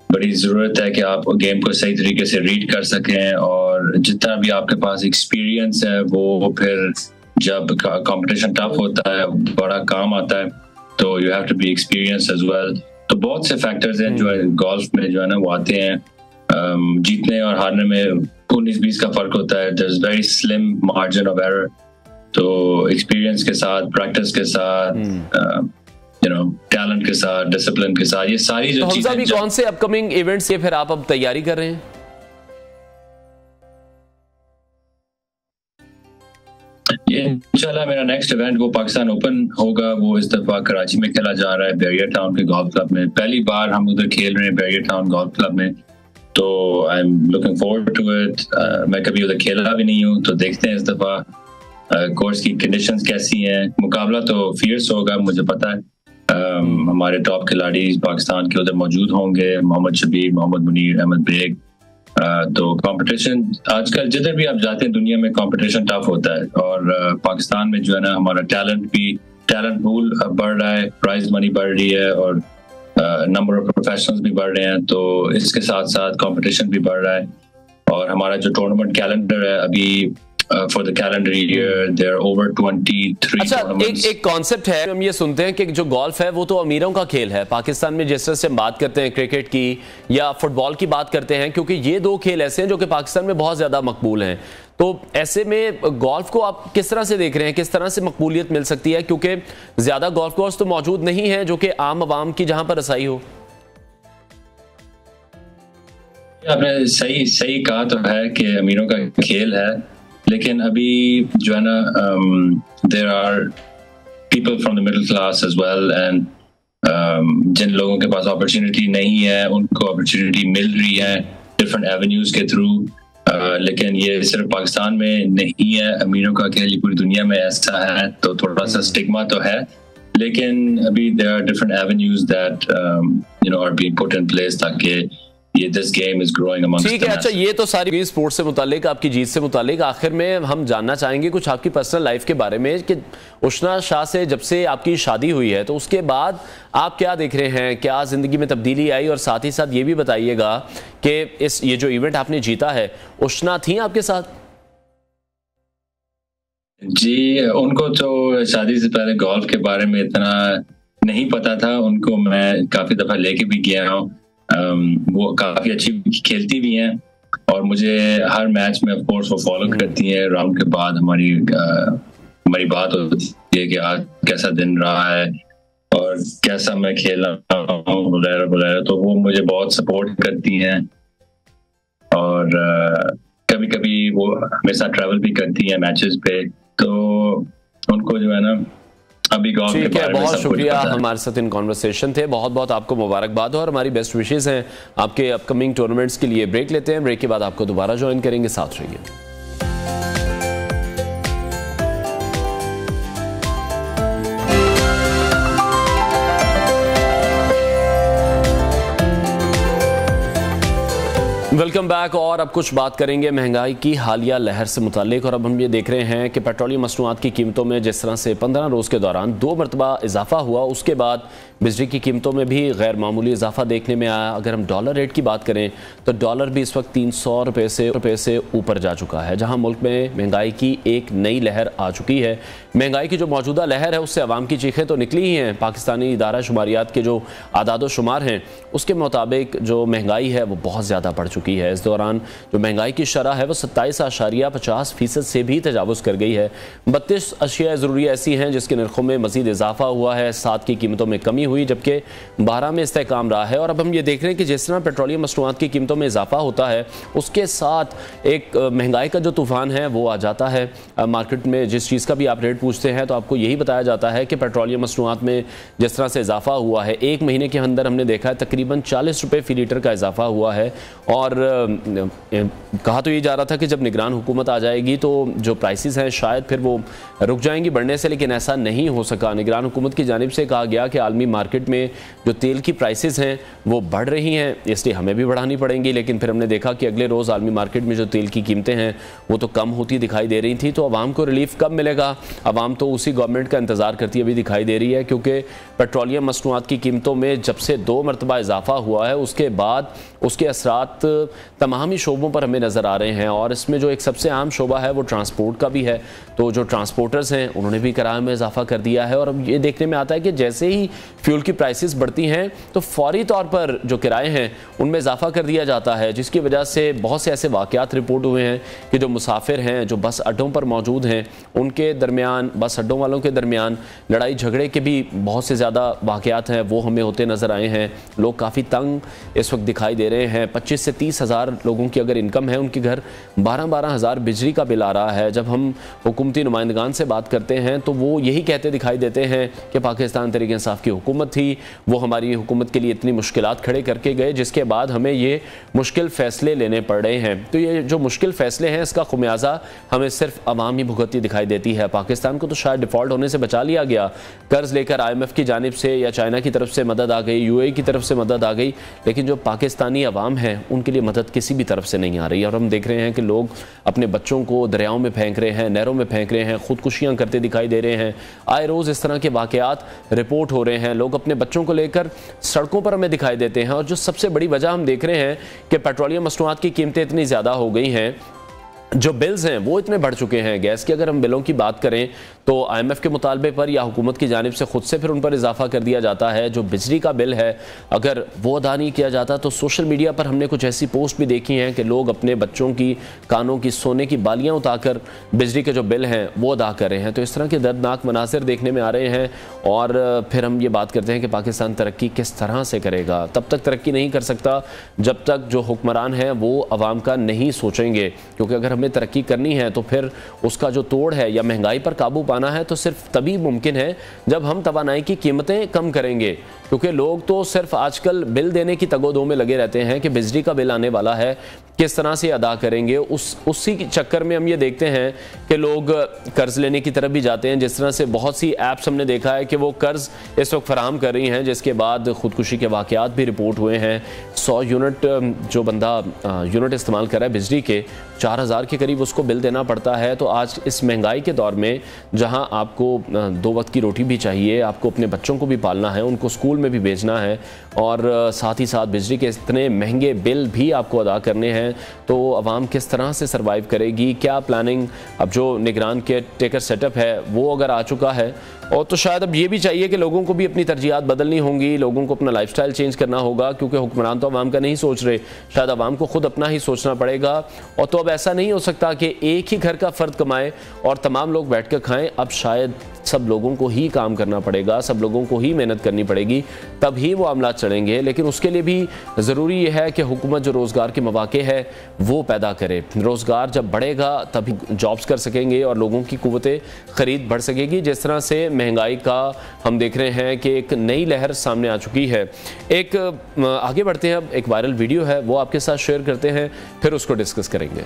बड़ी जरूरत है कि आप गेम को सही तरीके से रीड कर सकें। और जितना भी आपके पास एक्सपीरियंस है वो फिर जब कंपटीशन टफ होता है बड़ा काम आता है। तो you have to be experience as well. तो बहुत से फैक्टर्स हैं जो है गोल्फ में जो है ना वो आते हैं। जीतने और हारने में 19-20 का फर्क होता है। There is very slim margin of error. तो एक्सपीरियंस के साथ, प्रैक्टिस के साथ, टैलेंट के साथ, डिसिप्लिन के साथ, ये सारी जो चीजें। भी कौन से अपकमिंग इवेंट्स के फिर आप अब तैयारी कर रहे हैं? ये इंशाल्लाह मेरा नेक्स्ट इवेंट वो पाकिस्तान ओपन होगा। वो इस दफा कराची में खेला जा रहा है, बैरियर टाउन के गोल्फ क्लब में। पहली बार हम उधर खेल रहे हैं बैरियर टाउन गोल्फ क्लब में। तो I am looking forward to it. मैं कभी उधर खेला भी नहीं हूँ, तो देखते हैं इस दफा कोर्स की कंडीशंस कैसी हैं। मुकाबला तो फियर्स होगा, मुझे पता है। हमारे टॉप खिलाड़ी पाकिस्तान के उधर मौजूद होंगे, मोहम्मद शबीर, मोहम्मद मुनीर, अहमद बेग। तो कंपटीशन आजकल जिधर भी आप जाते हैं दुनिया में कंपटीशन टफ होता है। और पाकिस्तान में जो है ना हमारा टैलेंट पूल बढ़ रहा है, प्राइज मनी बढ़ रही है और नंबर ऑफ प्रोफेशनल्स भी बढ़ रहे हैं। तो इसके साथ साथ कंपटीशन भी बढ़ रहा है। और हमारा जो टूर्नामेंट कैलेंडर है अभी for the calendar year there are over 23 tournaments। एक कॉन्सेप्ट है, हम ये सुनते हैं कि जो गोल्फ है वो तो अमीरों का खेल है। पाकिस्तान में जिस तरह से हम बात करते हैं क्रिकेट की या फुटबॉल की बात करते हैं, क्योंकि ये 2 खेल ऐसे हैं जो कि पाकिस्तान में बहुत ज्यादा मकबूल हैं। तो ऐसे में गोल्फ को आप किस तरह से देख रहे हैं, किस तरह से मकबूलियत मिल सकती है? क्योंकि ज्यादा गोल्फ कोर्स तो मौजूद नहीं है जो कि आम आवाम की जहां पर रसाई हो। आपने सही कहा तो है कि अमीरों का खेल है, लेकिन अभी जो है ना there are people from the middle class as well and जिन लोगों के पास अपॉर्चुनिटी नहीं है उनको अपॉर्चुनिटी मिल रही है डिफरेंट एवेन्यूज के थ्रू। लेकिन ये सिर्फ पाकिस्तान में नहीं है, अमीरों का खेल पूरी दुनिया में ऐसा है, तो थोड़ा सा स्टिग्मा तो है, लेकिन अभी there are different avenues that you know are being put in place ताकि ये this game is growing amongst the. ठीक है, अच्छा ये तो सारी स्पोर्ट्स से मुतालिक, आपकी जीत से मुतालिक, आखिर में हम जानना चाहेंगे कुछ आपकी पर्सनल लाइफ के बारे में कि उशना शाह से जब से आपकी शादी हुई है तो उसके बाद आप क्या देख रहे हैं, क्या जिंदगी में तब्दीली आई, और साथ ही साथ ये भी बताइएगा कि ये जो इवेंट आपने जीता है उशना थी आपके साथ? जी, उनको तो शादी से पहले गोल्फ के बारे में इतना नहीं पता था, उनको मैं काफी दफा लेके भी गया हूँ, वो काफी अच्छी खेलती भी हैं और मुझे हर मैच में ऑफ कोर्स वो फॉलो करती हैं। राउंड के बाद हमारी बात होती है कि आज कैसा दिन रहा है और कैसा मैं खेल रहा हूँ वगैरह वगैरह, तो वो मुझे बहुत सपोर्ट करती हैं और कभी कभी वो मेरे साथ ट्रैवल भी करती हैं मैचेस पे, तो उनको जो है ना अभी गोल्फ के बारे में बहुत सब शुक्रिया कुछ पता है। हमारे साथ इन कॉन्वर्सेशन थे, बहुत बहुत आपको मुबारकबाद हो और हमारी बेस्ट विशेष हैं आपके अपकमिंग टूर्नामेंट्स के लिए। ब्रेक लेते हैं, ब्रेक के बाद आपको दोबारा ज्वाइन करेंगे, साथ रहिए। Welcome back. और अब कुछ बात करेंगे महंगाई की हालिया लहर से मुतालिक, और अब हम ये देख रहे हैं कि पेट्रोलियम मसनूआत की कीमतों में जिस तरह से 15 रोज़ के दौरान 2 मरतबा इजाफा हुआ, उसके बाद बिजली की कीमतों में भी गैर मामूली इजाफा देखने में आया। अगर हम डॉलर रेट की बात करें तो डॉलर भी इस वक्त 300 रुपये से ऊपर जा चुका है, जहां मुल्क में महंगाई की एक नई लहर आ चुकी है। महंगाई की जो मौजूदा लहर है उससे अवाम की चीखें तो निकली ही हैं। पाकिस्तानी इदारा शुमारियात के जो आदाद शुमार हैं उसके मुताबिक जो महंगाई है वो बहुत ज़्यादा बढ़ चुकी है। इस दौरान जो महंगाई की शरह है वो 27.50% से भी तजावुज़ कर गई है। 32 अशिया ज़रूरी ऐसी हैं जिसके नरखों में मज़ीद इजाफा हुआ है, 7 की कीमतों में कमी हुई जबकि 12 में इस्तेहकाम रहा है। और अब हम ये देख रहे हैं कि जिस तरह पेट्रोलियम मसनूआत की कीमतों में इजाफा होता है उसके साथ एक महंगाई का जो तूफ़ान है वो आ जाता है। मार्केट में जिस चीज़ का भी आप रेट पूछते हैं तो आपको यही बताया जाता है कि पेट्रोलियम मसनूआत में जिस तरह से इजाफा हुआ है, एक महीने के अंदर हमने देखा है तकरीबन 40 रुपये फ़ी लीटर का इजाफा हुआ है। और कहा तो ये जा रहा था कि जब निगरान हुकूमत आ जाएगी तो जो प्राइसेस हैं शायद फिर वो रुक जाएंगी बढ़ने से, लेकिन ऐसा नहीं हो सका। निगरान हुकूमत की जानिब से कहा गया कि आलमी मार्केट में जो तेल की प्राइसेस हैं वो बढ़ रही हैं, इसलिए हमें भी बढ़ानी पड़ेंगी। लेकिन फिर हमने देखा कि अगले रोज़ आलमी मार्केट में जो तेल की कीमतें हैं वो तो कम होती दिखाई दे रही थी। तो आवाम को रिलीफ कब मिलेगा? आवाम तो उसी गवर्नमेंट का इंतज़ार करती अभी दिखाई दे रही है, क्योंकि पेट्रोलियम मसनूआत की कीमतों में जब से 2 मरतबा इजाफा हुआ है उसके बाद उसके असरात तमाम ही शोबों पर हमें नज़र आ रहे हैं। और इसमें जो एक सबसे आम शोबा है वो ट्रांसपोर्ट का भी है। तो जो ट्रांसपोर्टर्स हैं उन्होंने भी किराए में इजाफा कर दिया है। और अब ये देखने में आता है कि जैसे ही फ्यूल की प्राइसेस बढ़ती हैं तो फौरी तौर पर जो किराए हैं उनमें इजाफा कर दिया जाता है, जिसकी वजह से बहुत से ऐसे वाक़यात रिपोर्ट हुए हैं कि जो मुसाफिर हैं जो बस अड्डों पर मौजूद हैं उनके दरमियान, बस अड्डों वालों के दरमियान लड़ाई झगड़े के भी बहुत से ज़्यादा वाक़यात हैं वो हमें होते नज़र आए हैं। लोग काफ़ी तंग इस वक्त दिखाई दे रहे हैं। 25 से 30 हज़ार लोगों की अगर इनकम है उनके घर 12-12 हज़ार बिजली का बिल आ रहा है। जब हम हुकूमती नुमाइंदगान से बात करते हैं तो वो यही कहते दिखाई देते हैं कि पाकिस्तान तहरीक इंसाफ की हुकूमत थी, वो हमारी हुकूमत के लिए इतनी मुश्किलात खड़े करके गए जिसके बाद हमें ये मुश्किल फ़ैसले लेने पड़ रहे हैं। तो ये जो मुश्किल फ़ैसले हैं इसका खुमियाजा हमें सिर्फ अवाम ही भुगतती दिखाई देती है। पाकिस्तान को तो शायद डिफ़ॉल्ट होने से बचा लिया गया, कर्ज़ लेकर IMF की जानिब से या चाइना की तरफ से मदद आ गई, UAE की तरफ से मदद आ गई, लेकिन जो पाकिस्तानी अवाम है उनके लिए मदद किसी भी तरफ से नहीं आ रही। और हम देख रहे हैं कि लोग अपने बच्चों को दरियाओं में फेंक रहे हैं, नहरों में फेंक रहे हैं, खुदकुशियाँ करते दिखाई दे रहे हैं। आए रोज़ इस तरह के वाक़यात रिपोर्ट हो रहे हैं। लोग अपने बच्चों को लेकर सड़कों पर हमें दिखाई देते हैं। और जो सबसे बड़ी वजह हम देख रहे हैं कि पेट्रोलियम मसनूआत की कीमतें इतनी ज़्यादा हो गई हैं, जो बिल्स हैं वो इतने बढ़ चुके हैं। गैस की अगर हम बिलों की बात करें तो IMF के मुतालबे पर या हुकूमत की जानिब से खुद से फिर उन पर इजाफा कर दिया जाता है। जो बिजली का बिल है अगर वो अदा नहीं किया जाता तो सोशल मीडिया पर हमने कुछ ऐसी पोस्ट भी देखी हैं कि लोग अपने बच्चों की कानों की सोने की बालियां उतारकर बिजली के जो बिल हैं वो अदा कर रहे हैं। तो इस तरह के दर्दनाक मनासिर देखने में आ रहे हैं। और फिर हम ये बात करते हैं कि पाकिस्तान तरक्की किस तरह से करेगा। तब तक तरक्की नहीं कर सकता जब तक जो हुक्मरान हैं वो अवाम का नहीं सोचेंगे, क्योंकि अगर हमें तरक्की करनी है तो फिर उसका जो तोड़ है या महंगाई पर काबू पाना है तो सिर्फ तभी मुमकिन है जब हम तवानाई की कीमतें कम करेंगे। क्योंकि लोग तो सिर्फ आजकल बिल देने की तगोदो में लगे रहते हैं कि बिजली का बिल आने वाला है, किस तरह से अदा करेंगे। उसी के चक्कर में हम ये देखते हैं कि लोग कर्ज लेने की तरफ भी जाते हैं। जिस तरह से बहुत सी ऐप्स हमने देखा है कि वो कर्ज इस वक्त फराहम कर रही हैं, जिसके बाद खुदकुशी के वाकयात भी रिपोर्ट हुए हैं। 100 यूनिट जो बंदा यूनिट इस्तेमाल कर रहा है बिजली के, 4000 के करीब उसको बिल देना पड़ता है। तो आज इस महंगाई के दौर में जहां आपको 2 वक्त की रोटी भी चाहिए, आपको अपने बच्चों को भी पालना है, उनको स्कूल में भी भेजना है, और साथ ही साथ बिजली के इतने महंगे बिल भी आपको अदा करने हैं, तो आवाम किस तरह से सर्वाइव करेगी? क्या प्लानिंग? अब जो निगरान के टेकर सेटअप है वो अगर आ चुका है, और तो शायद अब ये भी चाहिए कि लोगों को भी अपनी तरजीहात बदलनी होंगी, लोगों को अपना लाइफस्टाइल चेंज करना होगा, क्योंकि हुक्मरान तो आवाम का नहीं सोच रहे, शायद आवाम को खुद अपना ही सोचना पड़ेगा। और तो अब ऐसा नहीं हो सकता कि एक ही घर का फ़र्द कमाए और तमाम लोग बैठ कर खाएँ। अब शायद सब लोगों को ही काम करना पड़ेगा, सब लोगों को ही मेहनत करनी पड़ेगी, तभी वो मामला चलेंगे। लेकिन उसके लिए भी ज़रूरी ये है कि हुकूमत जो रोज़गार के मौके है वो पैदा करे। रोज़गार जब बढ़ेगा तभी जॉब्स कर सकेंगे और लोगों की कुव्वते ख़रीद बढ़ सकेगी। जिस तरह से महंगाई का हम देख रहे हैं कि एक नई लहर सामने आ चुकी है। एक आगे बढ़ते हैं, अब एक वायरल वीडियो है वो आपके साथ शेयर करते हैं, फिर उसको डिस्कस करेंगे।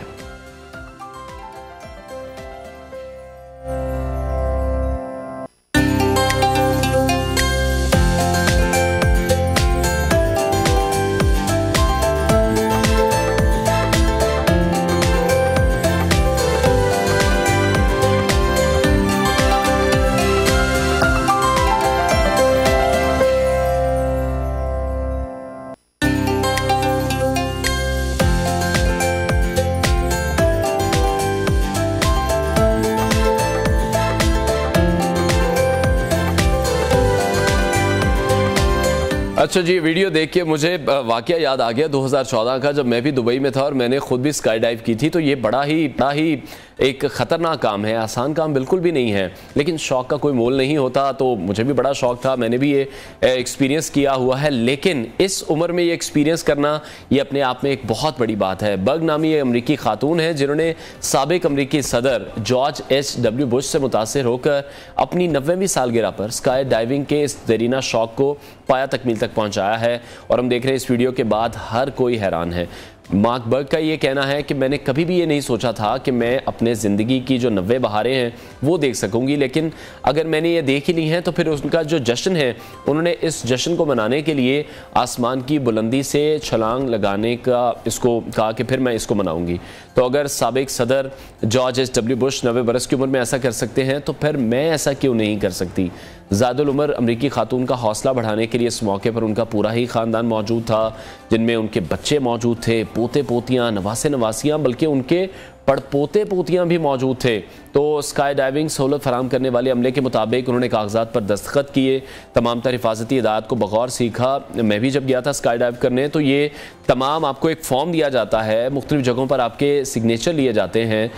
अच्छा जी, वीडियो देख के मुझे वाकया याद आ गया 2014 का, जब मैं भी दुबई में था और मैंने खुद भी स्काई डाइव की थी। तो ये बड़ा ही एक ख़तरनाक काम है, आसान काम बिल्कुल भी नहीं है, लेकिन शौक़ का कोई मोल नहीं होता। तो मुझे भी बड़ा शौक़ था, मैंने भी ये एक्सपीरियंस किया हुआ है। लेकिन इस उम्र में ये एक्सपीरियंस करना ये अपने आप में एक बहुत बड़ी बात है। बग नामी ये अमरीकी खातून है जिन्होंने साबिक अमरीकी सदर जॉर्ज H.W. बुश से मुतासिर होकर अपनी 90वीं सालगिरह पर स्काई डाइविंग के इस दरीना शौक़ को पाया तकमील तक पहुँचाया है। और हम देख रहे हैं इस वीडियो के बाद हर कोई हैरान है। मार्क बर्ग का ये कहना है कि मैंने कभी भी ये नहीं सोचा था कि मैं अपने ज़िंदगी की जो 90 बहारें हैं वो देख सकूंगी, लेकिन अगर मैंने ये देख ही ली हैं तो फिर उनका जो जश्न है, उन्होंने इस जश्न को मनाने के लिए आसमान की बुलंदी से छलांग लगाने का इसको कहा कि फिर मैं इसको मनाऊंगी। तो अगर साबिक सदर जॉर्ज H.W. बुश 90 बरस की उम्र में ऐसा कर सकते हैं तो फिर मैं ऐसा क्यों नहीं कर सकती? ज़्यादुल उमर अमरीकी खातून का हौसला बढ़ाने के लिए इस मौके पर उनका पूरा ही ख़ानदान मौजूद था, जिनमें उनके बच्चे मौजूद थे, पोते पोतियाँ, नवासे नवासियाँ, बल्कि उनके पड़पोते पोतियाँ भी मौजूद थे। तो स्काई डाइविंग सहूलत फराम करने वाले अमले के मुताबिक उन्होंने कागजात पर दस्तखत किए, तमाम तर हिफाजती हिदायत को बगौर सीखा। मैं भी जब गया था स्काई डाइव करने तो ये तमाम आपको एक फॉर्म दिया जाता है, मुख्तलिफ जगहों पर आपके सिग्नेचर लिए जाते हैं,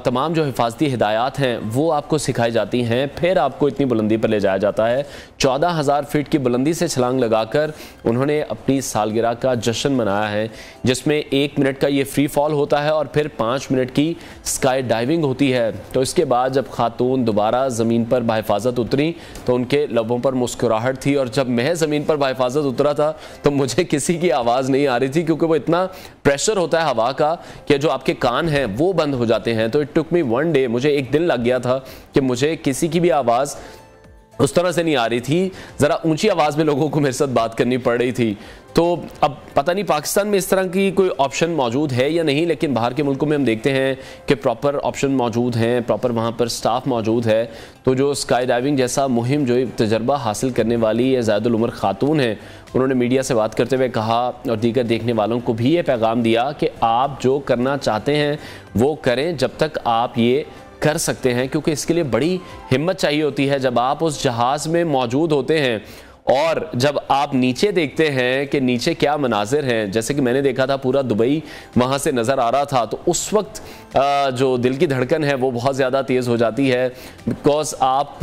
तमाम जो हिफाजती हिदायत हैं वो आपको सिखाई जाती हैं, फिर आपको इतनी बुलंदी पर ले जाया जाता है। 14,000 फीट की बुलंदी से छलांग लगाकर उन्होंने अपनी सालगिरह का जश्न मनाया है, जिसमें 1 मिनट का ये फ्री फॉल होता है और फिर 5 मिनट की स्काई डाइविंग होती है। तो इसके बाद जब खातून दोबारा ज़मीन पर बाहिफाजत उतरी तो उनके लबों पर मुस्कुराहट थी, और जब मैं ज़मीन पर बाहिफाजत उतरा था तो मुझे किसी की आवाज़ नहीं आ रही थी, क्योंकि वो इतना प्रेशर होता है हवा का कि जो आपके कान हैं वो बंद हो जाते हैं। तो इट टुक मी 1 डे, मुझे एक दिन लग गया था कि मुझे किसी की भी आवाज़ उस तरह से नहीं आ रही थी, ज़रा ऊंची आवाज़ में लोगों को मेरे साथ बात करनी पड़ रही थी। तो अब पता नहीं पाकिस्तान में इस तरह की कोई ऑप्शन मौजूद है या नहीं, लेकिन बाहर के मुल्कों में हम देखते हैं कि प्रॉपर ऑप्शन मौजूद हैं, प्रॉपर वहाँ पर स्टाफ मौजूद है। तो जो स्काई डाइविंग जैसा मुहिम जो तजर्बा हासिल करने वाली ये ज़्यादुल उमर खातून है, उन्होंने मीडिया से बात करते हुए कहा और दीगर देखने वालों को भी ये पैगाम दिया कि आप जो करना चाहते हैं वो करें जब तक आप ये कर सकते हैं, क्योंकि इसके लिए बड़ी हिम्मत चाहिए होती है। जब आप उस जहाज़ में मौजूद होते हैं और जब आप नीचे देखते हैं कि नीचे क्या मनाजिर हैं, जैसे कि मैंने देखा था पूरा दुबई वहाँ से नज़र आ रहा था, तो उस वक्त जो दिल की धड़कन है वो बहुत ज़्यादा तेज़ हो जाती है, बिकॉज आप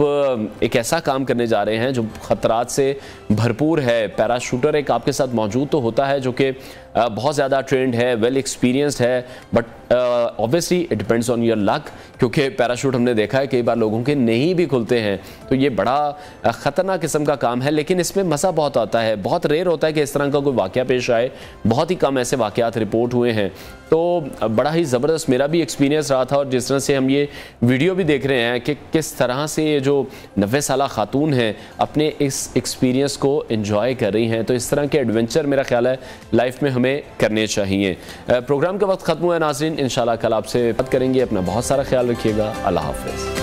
एक ऐसा काम करने जा रहे हैं जो ख़तरात से भरपूर है। पैराशूटर एक आपके साथ मौजूद तो होता है जो कि बहुत ज़्यादा ट्रेंड है, वेल एक्सपीरियंस्ड है, but obviously it depends on your luck, क्योंकि पैराशूट हमने देखा है कई बार लोगों के नहीं भी खुलते हैं, तो ये बड़ा ख़तरनाक किस्म का काम है। लेकिन इसमें मज़ा बहुत आता है, बहुत रेयर होता है कि इस तरह का कोई वाक़या पेश आए, बहुत ही कम ऐसे वाक़यात रिपोर्ट हुए हैं। तो बड़ा ही ज़बरदस्त मेरा भी एक्सपीरियंस रहा था, और जिस तरह से हम ये वीडियो भी देख रहे हैं कि किस तरह से ये जो 90 साला खातून हैं अपने इस एक्सपीरियंस को एंजॉय कर रही हैं, तो इस तरह के एडवेंचर मेरा ख्याल है लाइफ में हमें करने चाहिए। प्रोग्राम का वक्त ख़त्म हुआ है नाज़रीन, इंशाल्लाह कल आपसे बात करेंगे। अपना बहुत सारा ख्याल रखिएगा। अल्लाह हाफ़िज़।